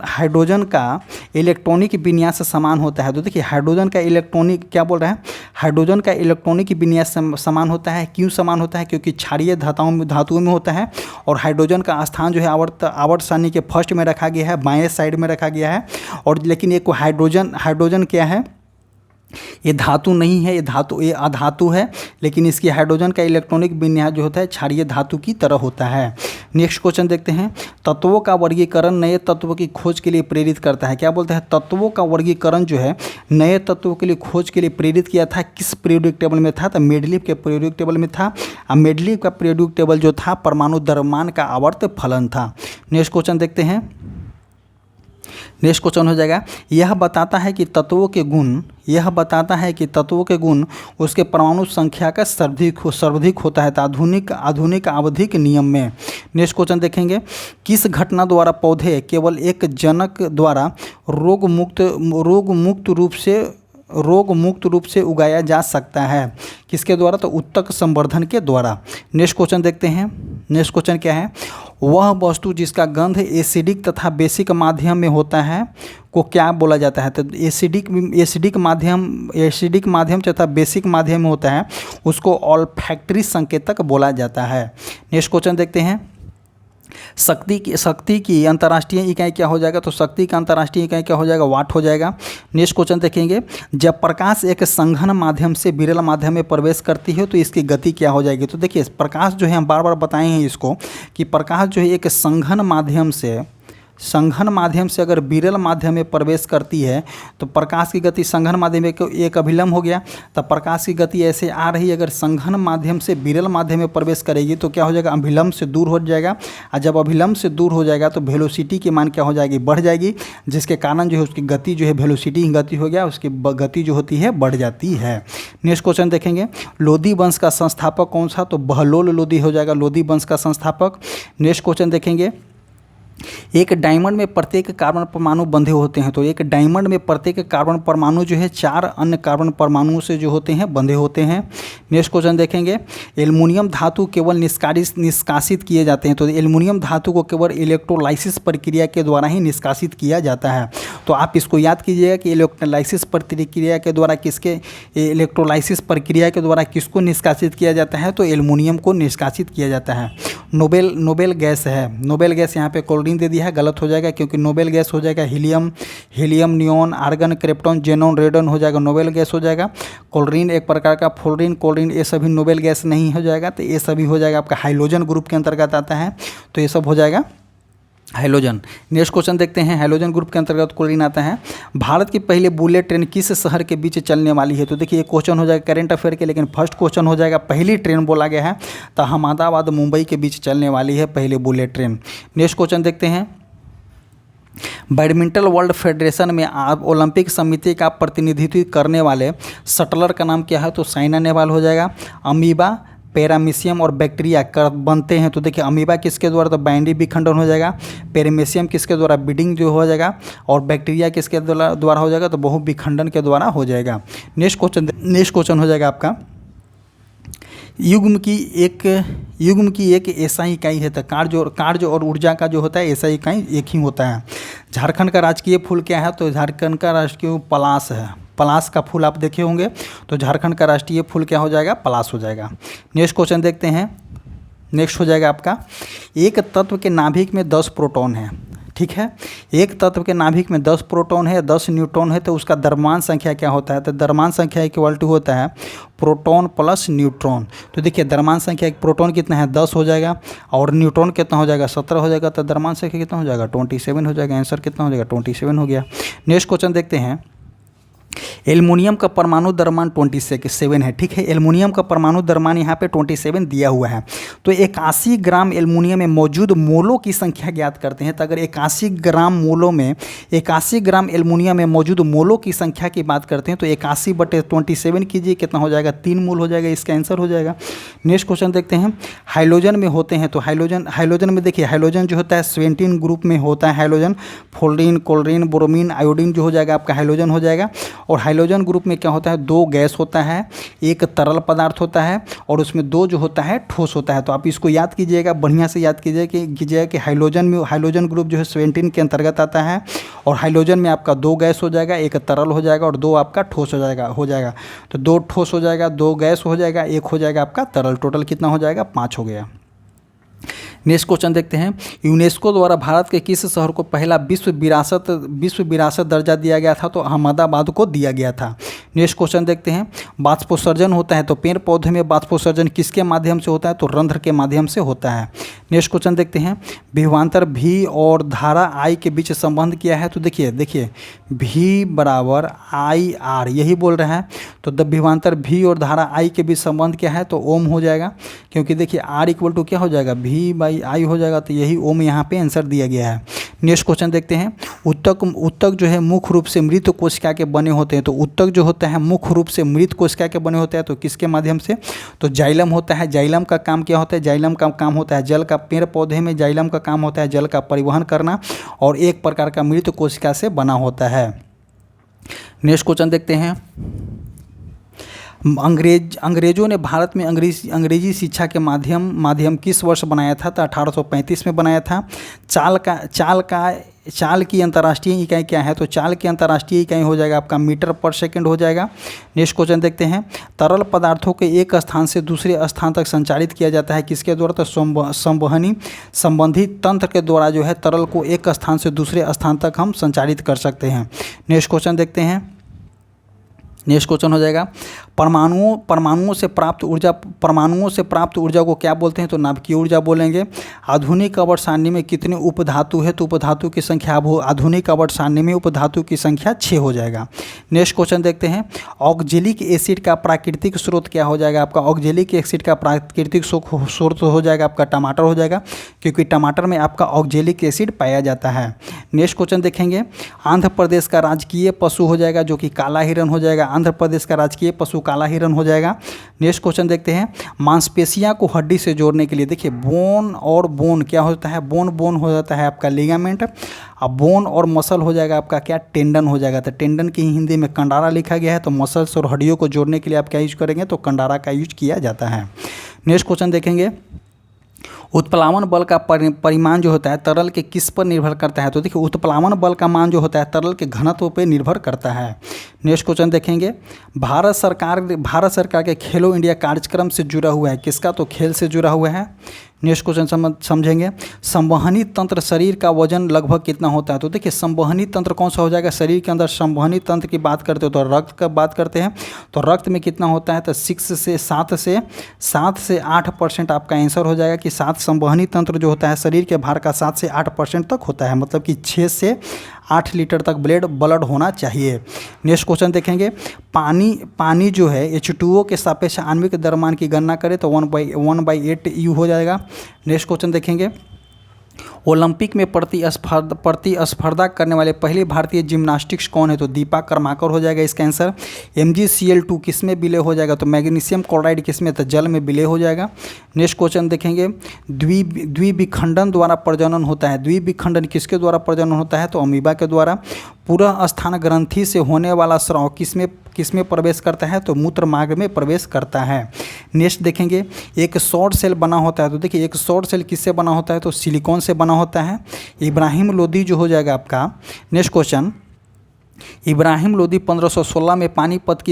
हाइड्रोजन का इलेक्ट्रॉनिक विन्यास समान होता है, तो देखिए हाइड्रोजन का इलेक्ट्रॉनिक क्या बोल रहा है? हाइड्रोजन का इलेक्ट्रॉनिक विन्यास समान होता है। क्यों समान होता है? क्योंकि क्षारीय धातुओं में होता है और हाइड्रोजन का स्थान जो है आवर्त सारणी के फर्स्ट में रखा गया है, बाएं साइड में रखा गया है। और लेकिन एक हाइड्रोजन क्या है? ये धातु नहीं है, ये अधातु है, लेकिन इसकी हाइड्रोजन का इलेक्ट्रॉनिक विन्यास जो होता है क्षारीय धातु की तरह होता है। नेक्स्ट क्वेश्चन देखते हैं। तत्वों का वर्गीकरण नए तत्वों की खोज के लिए प्रेरित करता है। क्या बोलते हैं? तत्वों का वर्गीकरण जो है नए तत्वों के लिए खोज के लिए प्रेरित किया था। किस पीरियोडिक टेबल में था? तो मेंडलीव के पीरियोडिक टेबल में था। और मेंडलीव का पीरियोडिक टेबल जो था परमाणु द्रव्यमान का आवर्त फलन था। नेक्स्ट क्वेश्चन देखते हैं। नेक्स्ट क्वेश्चन हो जाएगा। यह बताता है कि तत्वों के गुण उसके परमाणु संख्या का सर्वाधिक होता है, तो आधुनिक आवधिक नियम में। नेक्स्ट क्वेश्चन देखेंगे, किस घटना द्वारा पौधे केवल एक जनक द्वारा रोग मुक्त रूप से उगाया जा सकता है? किसके द्वारा? तो उत्तक संवर्धन के द्वारा। नेक्स्ट क्वेश्चन देखते हैं। नेक्स्ट क्वेश्चन क्या है? वह वस्तु जिसका गंध एसिडिक तथा बेसिक माध्यम में होता है को क्या बोला जाता है? तो एसिडिक माध्यम तथा बेसिक माध्यम में होता है उसको ऑल्फैक्टरी संकेतक बोला जाता है। नेक्स्ट क्वेश्चन देखते हैं, शक्ति की अंतर्राष्ट्रीय इकाई क्या हो जाएगा? तो शक्ति का अंतर्राष्ट्रीय इकाई क्या हो जाएगा? वाट हो जाएगा। नेक्स्ट क्वेश्चन देखेंगे, जब प्रकाश एक संघन माध्यम से विरल माध्यम में प्रवेश करती है तो इसकी गति क्या हो जाएगी? तो देखिए, प्रकाश जो है हम बार बार बताए हैं इसको कि प्रकाश जो है एक संघन माध्यम से अगर विरल माध्यम में प्रवेश करती है तो प्रकाश की गति संघन माध्यम में एक अभिलंब हो गया, तब प्रकाश की गति ऐसे आ रही, अगर संघन माध्यम से विरल माध्यम में प्रवेश करेगी तो क्या हो जाएगा? अभिलंब से दूर हो जाएगा, और जब अभिलंब से दूर हो जाएगा तो वेलोसिटी की मान क्या हो जाएगी? बढ़ जाएगी, जिसके कारण जो है उसकी गति जो है वेलोसिटी की गति हो गया, उसकी गति जो होती है बढ़ जाती है। नेक्स्ट क्वेश्चन देखेंगे, लोदी वंश का संस्थापक कौन सा? तो बहलोल लोदी हो जाएगा लोदी वंश का संस्थापक। नेक्स्ट क्वेश्चन देखेंगे, एक डायमंड में प्रत्येक कार्बन परमाणु बंधे होते हैं, तो एक डायमंड में प्रत्येक कार्बन परमाणु जो है 4 अन्य कार्बन परमाणुओं से जो होते हैं बंधे होते हैं। नेक्स्ट क्वेश्चन देखेंगे, एल्युमिनियम धातु केवल निष्कासित किए जाते हैं, तो एल्युमिनियम धातु को केवल इलेक्ट्रोलाइसिस प्रक्रिया के द्वारा ही निष्कासित किया जाता है। तो आप इसको याद कीजिएगा कि इलेक्ट्रोलाइसिस प्रक्रिया के द्वारा किसको निष्कासित किया जाता है? तो एल्युमिनियम को निष्कासित किया जाता है। नोबेल गैस है, नोबेल गैस यहाँ पे क्लोरीन दे दिया है, गलत हो जाएगा, क्योंकि नोबेल गैस हो जाएगा helium, neon, argon, krypton, xenon, radon हो जाएगा, नोबेल गैस हो जाएगा। क्लोरीन एक प्रकार का फ्लोरीन, ये सभी नोबेल गैस नहीं हो जाएगा, तो ये सभी हो जाएगा आपका हाइड्रोजन ग्रुप के अंतर्गत आता है, तो ये सब हो जाएगा हाइड्रोजन। नेक्स्ट क्वेश्चन देखते हैं, हाइड्रोजन ग्रुप के अंतर्गत क्लोरीन आता है। भारत की पहले बुलेट ट्रेन किस शहर के बीच चलने वाली है? तो देखिए ये क्वेश्चन हो जाएगा करेंट अफेयर के, लेकिन फर्स्ट क्वेश्चन हो जाएगा पहली ट्रेन बोला गया है, तो अहमदाबाद मुंबई के बीच चलने वाली है पहली बुलेट ट्रेन। नेक्स्ट क्वेश्चन देखते हैं, बैडमिंटन वर्ल्ड फेडरेशन में आप ओलंपिक समिति का प्रतिनिधित्व करने वाले शटलर का नाम क्या है? तो साइना नेहवाल हो जाएगा। अमीबा, पैरामीशियम और बैक्टीरिया बनते हैं, तो देखिए अमीबा किसके द्वारा? तो बाइंडिंग विखंडन हो जाएगा। पैरामीशियम किसके द्वारा? बिडिंग जो हो जाएगा। और बैक्टीरिया किसके द्वारा हो जाएगा? तो बहु विखंडन के द्वारा हो जाएगा। नेक्स्ट क्वेश्चन हो जाएगा आपका, युग्म की एक ऐसा इकाई है, तो कार्य और ऊर्जा का जो होता है ऐसा इकाई एक ही होता है। झारखंड का राजकीय फूल क्या है? तो झारखंड का राजकीय पलाश है, पलाश का फूल आप देखे होंगे, तो झारखंड का राष्ट्रीय फूल क्या हो जाएगा? पलाश हो जाएगा। नेक्स्ट क्वेश्चन देखते हैं, नेक्स्ट हो जाएगा आपका, एक तत्व के नाभिक में 10 प्रोटॉन है, ठीक है, एक तत्व के नाभिक में 10 प्रोटॉन है, 10 न्यूट्रॉन है, तो उसका द्रव्यमान संख्या क्या होता है? तो द्रव्यमान संख्या इक्वल टू होता है प्रोटॉन प्लस न्यूट्रॉन। तो देखिए द्रव्यमान संख्या प्रोटॉन कितना है? 10 हो जाएगा, और न्यूट्रॉन कितना हो जाएगा? 17 हो जाएगा, तो द्रव्यमान संख्या कितना हो जाएगा? 27 हो जाएगा। आंसर कितना हो जाएगा? 27 हो गया। नेक्स्ट क्वेश्चन देखते हैं, एल्युमिनियम का परमाणु द्रव्यमान 27 है, ठीक है, एल्युमिनियम का परमाणु द्रव्यमान यहाँ पे 27 दिया हुआ है। तो 81 ग्राम एल्युमिनियम में मौजूद मोलों की संख्या ज्ञात करते हैं। तो अगर 81 ग्राम एल्युमिनियम में मौजूद मोलों की संख्या की बात करते हैं तो 81/27 कीजिए, कितना हो जाएगा? 3 मोल हो जाएगा, इसका आंसर हो जाएगा। नेक्स्ट क्वेश्चन देखते हैं, हाइड्रोजन में होते हैं, तो हाइड्रोजन में देखिए हाइड्रोजन जो होता है 17 ग्रुप में होता है hydrogen, fluorine, chlorine, bromine, iodine जो हो जाएगा आपका हाइड्रोजन हो जाएगा। और हाइड्रोजन ग्रुप में क्या होता है? 2 गैस होता है, एक तरल पदार्थ होता है, और उसमें 2 जो होता है ठोस होता है। तो आप इसको याद कीजिएगा, बढ़िया से याद कीजिएगा कि हाइड्रोजन ग्रुप जो है 17 के अंतर्गत आता है, और हाइड्रोजन में आपका 2 गैस हो जाएगा, एक तरल हो जाएगा और 2 आपका ठोस हो जाएगा। तो 2 ठोस हो जाएगा, 2 गैस हो जाएगा, 1 हो जाएगा आपका तरल, टोटल कितना हो जाएगा? 5 हो गया। नेक्स्ट क्वेश्चन देखते हैं, यूनेस्को द्वारा भारत के किस शहर को पहला विश्व विरासत दर्जा दिया गया था? तो अहमदाबाद को दिया गया था। नेक्स्ट क्वेश्चन देखते हैं, बाष्पोत्सर्जन होता है, तो पेड़ पौधे में बाष्पोत्सर्जन किसके माध्यम से होता है? तो रंध्र के माध्यम से होता है। नेक्स्ट क्वेश्चन देखते हैं, विभवांतर भी और धारा आई के बीच संबंध क्या है? तो देखिए भी बराबर आई आर, यही बोल रहा है। तो विभवांतर भी और धारा आई के बीच संबंध क्या है? तो ओम हो जाएगा, क्योंकि देखिए आर इक्वल टू क्या हो जाएगा? भी बाई आई हो जाएगा, तो यही ओम यहाँ पे आंसर दिया गया है। नेक्स्ट क्वेश्चन देखते हैं, उत्तक जो है मुख्य रूप से मृत कोशिका के बने होते हैं। तो उत्तक जो होता है मुख्य रूप से मृत कोशिका के बने होते हैं, तो किसके माध्यम से? तो जाइलम होता है। जाइलम का काम क्या होता है? जाइलम का काम होता है जल का, पेड़ पौधे में जाइलम का काम होता है जल का परिवहन करना, और एक प्रकार का मृत कोशिका से बना होता है। नेक्स्ट क्वेश्चन देखते हैं, अंग्रेजों ने भारत में अंग्रेजी शिक्षा के माध्यम किस वर्ष बनाया था? तो 1835 में बनाया था। चाल की अंतर्राष्ट्रीय इकाई क्या है? तो चाल की अंतर्राष्ट्रीय इकाई हो जाएगा आपका मीटर पर सेकंड हो जाएगा। नेक्स्ट क्वेश्चन देखते हैं, तरल पदार्थों को एक स्थान से दूसरे स्थान तक संचारित किया जाता है किसके द्वारा? तो संबंधी तंत्र के द्वारा जो है तरल को एक स्थान से दूसरे स्थान तक हम संचारित कर सकते हैं। नेक्स्ट क्वेश्चन देखते हैं, नेक्स्ट क्वेश्चन हो जाएगा, परमाणुओं से प्राप्त ऊर्जा को क्या बोलते हैं? तो नाभिकीय ऊर्जा बोलेंगे। आधुनिक आवर्त सारणी में कितने उपधातु है? तो उपधातु की संख्या आधुनिक आवर्त सारणी में उपधातु की संख्या 6 हो जाएगा। नेक्स्ट क्वेश्चन देखते हैं, ऑक्जेलिक एसिड का प्राकृतिक स्रोत क्या हो जाएगा? आपका ऑक्जेलिक एसिड का प्राकृतिक स्रोत हो जाएगा आपका टमाटर हो जाएगा, क्योंकि टमाटर में आपका ऑक्जेलिक एसिड पाया जाता है। नेक्स्ट क्वेश्चन देखेंगे, आंध्र प्रदेश का राजकीय पशु हो जाएगा जो कि काला हिरण हो जाएगा। आंध्र प्रदेश का राजकीय पशु काला हिरण हो जाएगा। नेक्स्ट क्वेश्चन देखते हैं, मांसपेशियां को हड्डी से जोड़ने के लिए, देखिए बोन और बोन क्या होता है? बोन हो जाता है आपका लिगामेंट, अब बोन और मसल हो जाएगा आपका क्या? टेंडन हो जाएगा। तो टेंडन की हिंदी में कंडारा लिखा गया है, तो मसल्स और हड्डियों को जोड़ने के लिए आप क्या यूज करेंगे? तो कंडारा का यूज किया जाता है। नेक्स्ट क्वेश्चन देखेंगे, उत्प्लावन बल का परिमाण जो होता है तरल के किस पर निर्भर करता है? तो देखिए उत्प्लावन बल का मान जो होता है तरल के घनत्व पर निर्भर करता है। नेक्स्ट क्वेश्चन देखेंगे, भारत सरकार के खेलो इंडिया कार्यक्रम से जुड़ा हुआ है किसका? तो खेल से जुड़ा हुआ है। नेक्स्ट क्वेश्चन समझेंगे, संवहनी तंत्र शरीर का वजन लगभग कितना होता है? तो देखिए संवहनी तंत्र कौन सा हो जाएगा? शरीर के अंदर संवहनी तंत्र की बात करते हो तो रक्त का बात करते हैं, तो रक्त में कितना होता है? तो 7 से 8% आपका आंसर हो जाएगा कि 7 संवहनी तंत्र जो होता है शरीर के भार का 7 से 8% तक होता है, मतलब कि 6 से 8 लीटर तक ब्लड होना चाहिए। नेक्स्ट क्वेश्चन देखेंगे, पानी जो है H2O के सापेक्ष आणविक द्रव्यमान की गणना करें तो 1/8 U हो जाएगा। नेक्स्ट क्वेश्चन देखेंगे, ओलंपिक में प्रतिस्पर्धा करने वाले पहले भारतीय जिम्नास्टिक्स कौन है? तो दीपा कर्माकर हो जाएगा इसका आंसर। MgCl2 किस में विलय हो जाएगा? तो मैग्नीशियम क्लोराइड किस में? तो जल में विलय हो जाएगा। नेक्स्ट क्वेश्चन देखेंगे, द्विविखंडन द्वारा प्रजनन होता है, द्विविखंडन किसके द्वारा प्रजनन होता है? तो अमीबा के द्वारा। पूरा स्थान ग्रंथि से होने वाला स्राव किसमें प्रवेश करता है? तो मूत्र मार्ग में प्रवेश करता है। नेक्स्ट देखेंगे, एक शॉर्ट सेल बना होता है, तो देखिए एक शॉर्ट सेल किससे बना होता है? तो सिलिकॉन से बना होता है। इब्राहिम लोदी जो हो जाएगा आपका। नेक्स्ट क्वेश्चन, इब्राहिम लोदी 1516 में पानीपत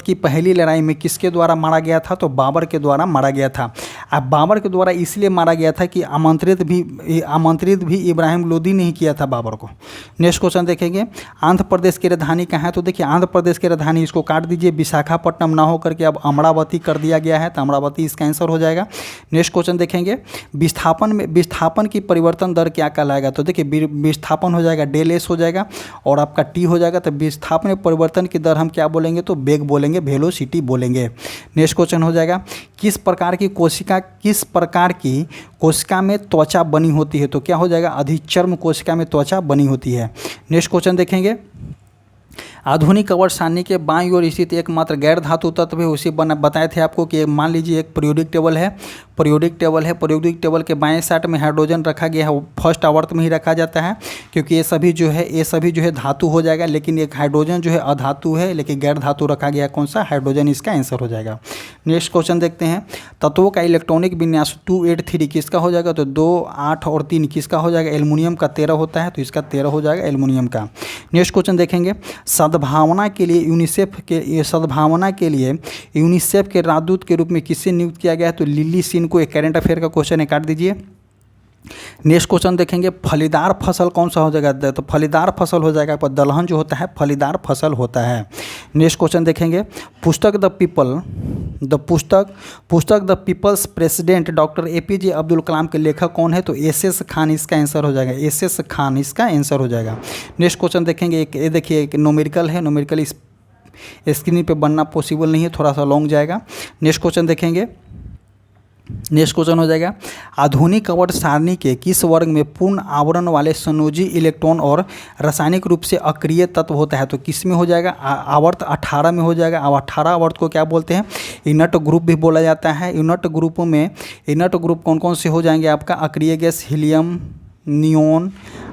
की पहली लड़ाई में किसके द्वारा मारा गया था? तो बाबर के द्वारा मारा गया था। अब बाबर के द्वारा इसलिए मारा गया था कि आमंत्रित भी इब्राहिम लोदी ने ही किया था बाबर को। नेक्स्ट क्वेश्चन देखेंगे, आंध्र प्रदेश की राजधानी कहाँ है? तो देखिए आंध्र प्रदेश की राजधानी, इसको काट दीजिए, विशाखापट्टनम ना होकर के अब अमरावती कर दिया गया है, तो अमरावती इसका आंसर हो जाएगा। नेक्स्ट क्वेश्चन देखेंगे, विस्थापन की परिवर्तन दर क्या कहलाएगा? तो देखिए विस्थापन हो जाएगा डेल S हो जाएगा, और आपका टी हो जाएगा। तो विस्थापन में परिवर्तन की दर हम क्या बोलेंगे? तो वेग बोलेंगे, वेलोसिटी बोलेंगे। नेक्स्ट क्वेश्चन हो जाएगा, किस प्रकार की कोशिका में त्वचा बनी होती है? तो क्या हो जाएगा? अधिचर्म कोशिका में त्वचा बनी होती है। नेक्स्ट क्वेश्चन देखेंगे, आधुनिक आवर्त सारणी के बाईं ओर स्थित एकमात्र गैर धातु तत्व है, उसे बताए थे आपको कि मान लीजिए एक पीरियोडिक टेबल है, पीरियोडिक टेबल के बाएं साइड में हाइड्रोजन रखा गया है, वो फर्स्ट आवर्त में ही रखा जाता है, क्योंकि ये सभी जो है धातु हो जाएगा, लेकिन एक हाइड्रोजन जो है अधातु है, लेकिन गैर धातु रखा गया कौन सा? हाइड्रोजन, इसका आंसर हो जाएगा। नेक्स्ट क्वेश्चन देखते हैं, तत्वों का इलेक्ट्रॉनिक विन्यास 283 किसका हो जाएगा? तो 2, 8 और 3 किसका हो जाएगा? एल्युमिनियम का 13 होता है, तो इसका 13 हो जाएगा एल्युमिनियम का। नेक्स्ट क्वेश्चन देखेंगे, सद्भावना के लिए यूनिसेफ के राजदूत के रूप में किससे नियुक्त किया गया है? तो लिली सिंह को। एक करेंट अफेयर का क्वेश्चन है, काट दीजिए। नेक्स्ट क्वेश्चन देखेंगे, फलीदार फसल कौन सा हो जाएगा? तो फलीदार फसल हो जाएगा, दलहन जो होता है फलीदार फसल होता है। नेक्स्ट क्वेश्चन देखेंगे, पुस्तक the people's president doctor APJ Abdul Kalam के लेखक कौन है? तो SS खान इसका आंसर हो जाएगा, SS खान इसका आंसर हो जाएगा। नेक्स्ट क्वेश्चन देखेंगे, एक न्यूमेरिकल है, न्यूमेरिकल इस स्क्रीन पे बनना पॉसिबल नहीं है, थोड़ा सा लॉन्ग जाएगा। नेक्स्ट क्वेश्चन देखेंगे, नेक्स्ट क्वेश्चन हो जाएगा, आधुनिक कवच सारणी के किस वर्ग में पूर्ण आवरण वाले संयोजी इलेक्ट्रॉन और रासायनिक रूप से अक्रिय तत्व होता है? तो किस में हो जाएगा? आवर्त 18 में हो जाएगा। अब 18 आवर्त को क्या बोलते हैं? इनर्ट ग्रुप भी बोला जाता है। इनर्ट ग्रुपों में इनर्ट ग्रुप कौन कौन से हो जाएंगे आपका? अक्रिय gas helium, neon,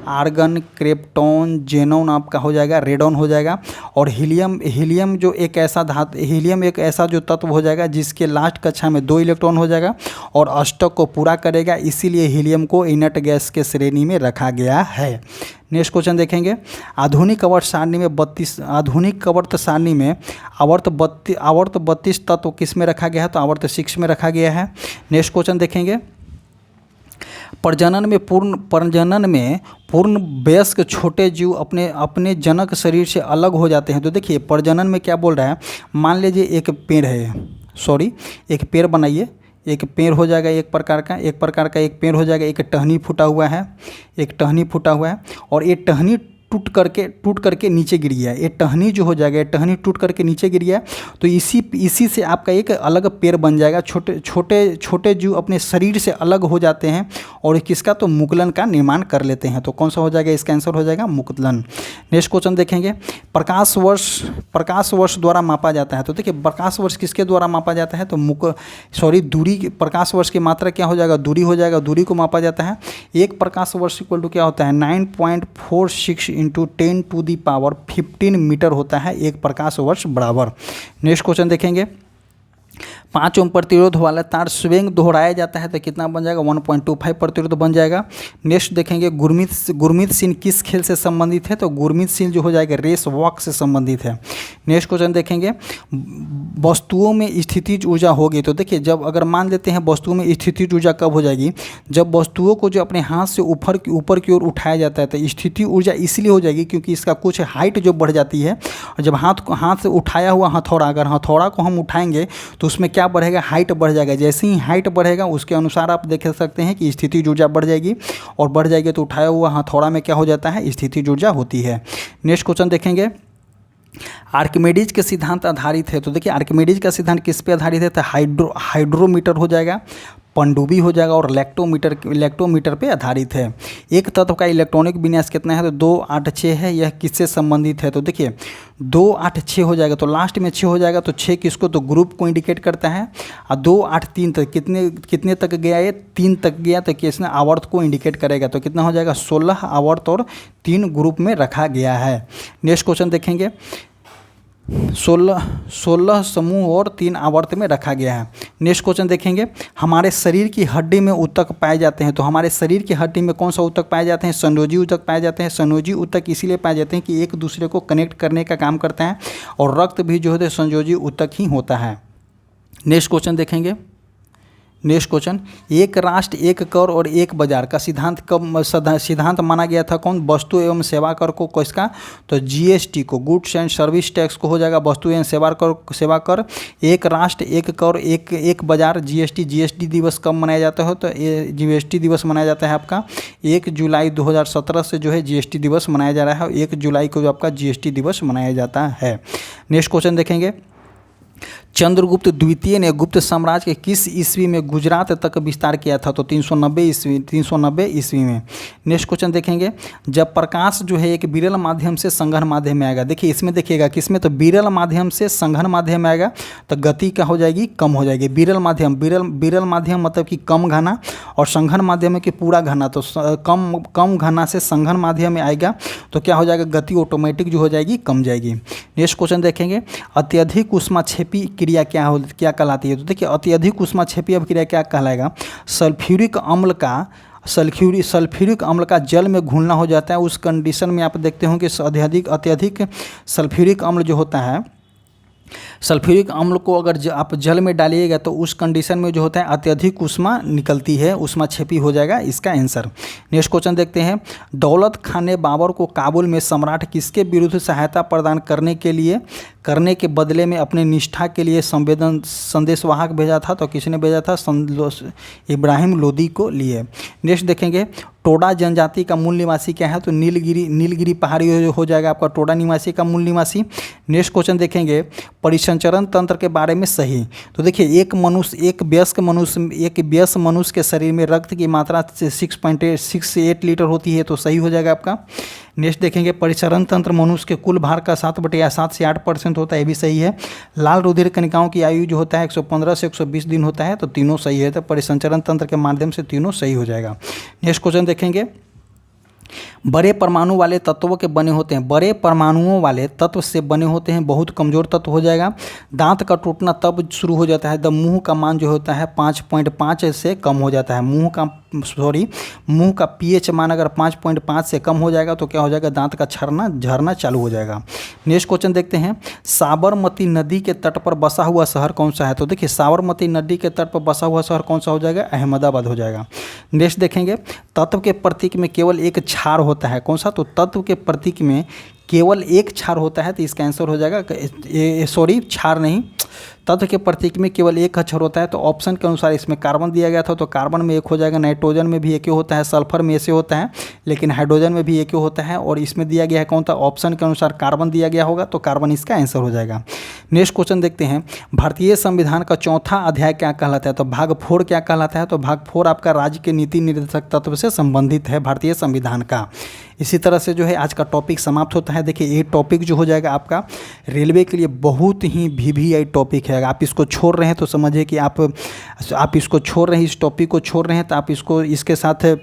argon, krypton, xenon आपका हो जाएगा, रेडॉन हो जाएगा। और हीलियम जो एक ऐसा हीलियम एक ऐसा जो तत्व हो जाएगा जिसके लास्ट कक्षा में 2 इलेक्ट्रॉन हो जाएगा और अष्टक को पूरा करेगा, इसीलिए हीलियम को इनर्ट गैस के श्रेणी में रखा गया है। नेक्स्ट क्वेश्चन देखेंगे, आधुनिक कवच सारणी में 32 आधुनिक कवच सारणी में आवर्त 32 तत्व किस में रखा गया है? तो आवर्त 6 में रखा गया है। नेक्स्ट क्वेश्चन देखेंगे, प्रजनन में पूर्ण वयस्क छोटे जीव अपने जनक शरीर से अलग हो जाते हैं। तो देखिए प्रजनन में क्या बोल रहा है, मान लीजिए एक पेड़ बनाइए, एक पेड़ हो जाएगा एक प्रकार का एक पेड़ हो जाएगा, एक टहनी फूटा हुआ है और ये टहनी टूट करके नीचे गिर गया। ये टहनी जो हो जाएगा, ये टहनी टूट करके नीचे गिर गया, तो इसी से आपका एक अलग पेड़ बन जाएगा। छोटे जीव अपने शरीर से अलग हो जाते हैं और किसका? तो मुकुलन का निर्माण कर लेते हैं। तो कौन सा हो जाएगा? इसका आंसर हो जाएगा मुकुलन। नेक्स्ट क्वेश्चन देखेंगे, प्रकाश वर्ष द्वारा मापा जाता है। तो देखिए प्रकाश वर्ष किसके द्वारा मापा जाता है? तो दूरी, प्रकाश वर्ष की मात्रा क्या हो जाएगा? दूरी हो जाएगा, दूरी को मापा जाता है। एक प्रकाश वर्ष इक्वल टू क्या होता है? 9.46 इंटू 10⁻15 मीटर होता है एक प्रकाश वर्ष बराबर। नेक्स्ट क्वेश्चन देखेंगे, 5 ओम प्रतिरोध वाला तार स्वयं दोहराया जाता है तो कितना बन जाएगा? 1.25 प्रतिरोध बन जाएगा। नेक्स्ट देखेंगे, गुरमीत सिंह किस खेल से संबंधित है? तो गुरमीत सिंह जो हो जाएगा रेस वॉक से संबंधित है। नेक्स्ट क्वेश्चन देखेंगे, वस्तुओं में स्थितिज ऊर्जा होगी। तो देखिए जब अगर मान लेते हैं वस्तुओं में स्थितिज ऊर्जा कब हो जाएगी? जब वस्तुओं को जो अपने हाथ से ऊपर की ओर उठाया जाता है तो स्थिति ऊर्जा इसलिए हो जाएगी क्योंकि इसका कुछ हाइट जो बढ़ जाती है। और जब हाथ से उठाया हुआ हथौड़ा, अगर हथौड़ा को हम उठाएंगे तो उसमें क्या बढ़ेगा? हाइट बढ़ जाएगा। जैसे ही हाइट बढ़ेगा उसके अनुसार आप देख सकते हैं कि स्थितिज ऊर्जा बढ़ जाएगी और बढ़ जाएगी तो उठाया हुआ हथौड़ा में क्या हो जाता है? स्थितिज ऊर्जा होती है। नेक्स्ट क्वेश्चन देखेंगे, आर्किमिडीज के सिद्धांत आधारित है। तो देखिए आर्किमिडीज का सिद्धांत किस पे आधारित है? तो हाइड्रोमीटर हो जाएगा, पनडुब्बी हो जाएगा और लैक्टोमीटर पे आधारित है। एक तत्व का इलेक्ट्रॉनिक विन्यास कितना है? तो 286 है। यह किससे संबंधित है? तो देखिए 286 हो जाएगा तो लास्ट में 6 हो जाएगा तो 6 किसको? तो ग्रुप को इंडिकेट करता है। और 283 तक कितने तक गया? ये 3 तक गया तो किसने? आवर्त को इंडिकेट करेगा। तो कितना हो जाएगा? 16 आवर्त और 3 ग्रुप में रखा गया है। नेक्स्ट क्वेश्चन देखेंगे, 16 समूह और 3 आवर्त में रखा गया है। नेक्स्ट क्वेश्चन देखेंगे, हमारे शरीर की हड्डी में ऊतक पाए जाते हैं। तो हमारे शरीर की हड्डी में कौन सा ऊतक पाए जाते हैं? संयोजी ऊतक पाए जाते हैं। संयोजी ऊतक इसीलिए पाए जाते हैं कि एक दूसरे को कनेक्ट करने का काम करते हैं और रक्त भी जो होता है संयोजी ऊतक ही होता है। नेक्स्ट क्वेश्चन देखेंगे, नेक्स्ट क्वेश्चन, एक राष्ट्र एक कर और एक बाजार का सिद्धांत कब सिद्धांत माना गया था? कौन? वस्तु एवं सेवा कर को किसका? तो जीएसटी को, गुड्स एंड सर्विस टैक्स को हो जाएगा वस्तु एवं सेवा कर। एक राष्ट्र एक कर एक बाजार, जीएसटी दिवस कब मनाया जाता है? तो ये जीएसटी दिवस मनाया जाता है आपका 1 जुलाई 2017 से जो है जीएसटी दिवस मनाया जा रहा है। 1 जुलाई को जो आपका जीएसटी दिवस मनाया जाता है। नेक्स्ट क्वेश्चन देखेंगे, चंद्रगुप्त द्वितीय ने गुप्त साम्राज्य के किस ईस्वी में गुजरात तक विस्तार किया था? तो 390 ईस्वी में। नेक्स्ट क्वेश्चन देखेंगे, जब प्रकाश जो है एक विरल माध्यम से संघन माध्यम में आएगा। देखिए इसमें देखिएगा किसमें? तो विरल माध्यम से संघन माध्यम में आएगा तो गति क्या हो जाएगी? कम हो जाएगी। विरल माध्यम मतलब कि कम घना और संघन माध्यम में कि पूरा घना। तो कम घना से संघन माध्यम में आएगा तो क्या हो जाएगा? गति ऑटोमेटिक जो हो जाएगी कम जाएगी। नेक्स्ट क्वेश्चन देखेंगे, अत्यधिक ऊष्माक्षेपी क्रिया क्या कहलाती है? तो देखिए अत्यधिक ऊष्माक्षेपी अभिक्रिया क्या कहलाएगा? सल्फ्यूरिक अम्ल का जल में घुलना हो जाता है। उस कंडीशन में आप देखते हो कि अत्यधिक सल्फ्यूरिक अम्ल जो होता है, सल्फ्यूरिक अम्ल को अगर आप जल में डालिएगा तो उस कंडीशन में जो होता है अत्यधिक ऊष्मा निकलती है, ऊष्माक्षेपी हो जाएगा इसका आंसर। नेक्स्ट क्वेश्चन देखते हैं, दौलत खान ने बाबर को काबुल में सम्राट किसके विरुद्ध सहायता प्रदान करने के बदले में अपने निष्ठा के लिए संदेशवाहक भेजा था? तो किसने भेजा था? इब्राहिम लोदी को लिए। नेक्स्ट देखेंगे, टोडा जनजाति का मूल निवासी क्या है, तो नीलगिरी पहाड़ी हो जाएगा आपका टोडा निवासी का मूल निवासी। नेक्स्ट क्वेश्चन देखेंगे, परिसंचरण तंत्र के बारे में सही। तो देखिए एक वयस्क मनुष्य के शरीर में रक्त की मात्रा 6.68 लीटर होती है, तो सही हो जाएगा आपका। नेक्स्ट देखेंगे, परिसरण तंत्र मनुष्य के कुल भार का 7 से 8% होता है, ये भी सही है। लाल रुधिर कणिकाओं की आयु जो होता है 115 से 120 दिन होता है, तो तीनों सही है। तो परिसंचरण तंत्र के माध्यम से तीनों सही हो जाएगा। नेक्स्ट क्वेश्चन देखेंगे, बड़े परमाणु वाले तत्वों के बने होते हैं, बड़े परमाणुओं वाले तत्व से बने होते हैं, बहुत कमजोर तत्व हो जाएगा। दांत का टूटना तब शुरू हो जाता है जब मुंह का मान जो होता है 5.5 से कम हो जाता है। मुंह का pH मान अगर 5.5 से कम हो जाएगा तो क्या हो जाएगा, दांत का झरना चालू हो जाएगा। नेक्स्ट क्वेश्चन देखते हैं, साबरमती नदी के तट पर बसा हुआ शहर कौन सा है। तो देखिए साबरमती नदी के तट पर बसा हुआ शहर कौन सा हो जाएगा, अहमदाबाद हो जाएगा। नेक्स्ट देखेंगे, तत्व के प्रतीक में केवल एक क्षार होता है, कौन सा, तो तत्व के प्रतीक में केवल एक क्षार होता है, तो इसका आंसर हो जाएगा क्षार नहीं, तत्व के प्रतीक में केवल एक अक्षर होता है। तो ऑप्शन के अनुसार इसमें कार्बन दिया गया था, तो कार्बन में एक हो जाएगा, नाइट्रोजन में भी एक ही होता है, सल्फर में ऐसे होता है, लेकिन हाइड्रोजन में भी एक ही होता है, और इसमें दिया गया है कौन था, ऑप्शन के अनुसार कार्बन दिया गया होगा, तो कार्बन इसका आंसर हो जाएगा। नेक्स्ट क्वेश्चन देखते हैं, भारतीय संविधान का चौथा अध्याय क्या कहलाता है। तो भाग 4 क्या कहलाता है, तो भाग 4 आपका राज्य के नीति निर्देशक तत्व से संबंधित है भारतीय संविधान का। इसी तरह से जो है आज का टॉपिक समाप्त होता है। देखिए ये टॉपिक जो हो जाएगा आपका रेलवे के लिए बहुत ही VVI टॉपिक है। आप इसको छोड़ रहे हैं तो समझिए कि आप इसको छोड़ रहे हैं, इस टॉपिक को छोड़ रहे हैं, तो आप इसके साथ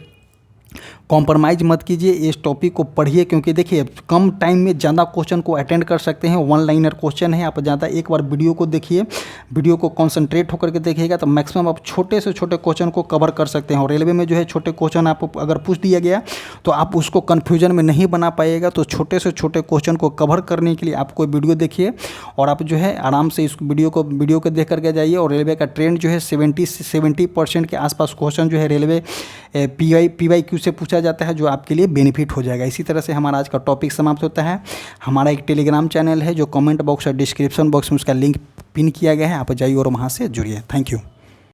कॉम्प्रोमाइज़ मत कीजिए, इस टॉपिक को पढ़िए, क्योंकि देखिए कम टाइम में ज़्यादा क्वेश्चन को अटेंड कर सकते हैं। 1 लाइनर क्वेश्चन है, आप ज़्यादा एक बार वीडियो को देखिए, वीडियो को कंसंट्रेट होकर के देखिएगा तो मैक्सिमम आप छोटे से छोटे क्वेश्चन को कवर कर सकते हैं। और रेलवे में जो है छोटे क्वेश्चन आपको अगर पूछ दिया गया तो आप उसको कन्फ्यूजन में नहीं बना पाइएगा। तो छोटे से छोटे क्वेश्चन को कवर करने के लिए आपको वीडियो देखिए और आप जो है आराम से इस वीडियो को देख करके जाइए। और रेलवे का ट्रेंड जो है 70% के आसपास क्वेश्चन जो है रेलवे PYQ से पूछा जाता है, जो आपके लिए बेनिफिट हो जाएगा। इसी तरह से हमारा आज का टॉपिक समाप्त होता है। हमारा एक टेलीग्राम चैनल है जो कमेंट बॉक्स और डिस्क्रिप्शन बॉक्स में उसका लिंक पिन किया गया है, आप जाइए और वहाँ से जुड़िए। Thank you.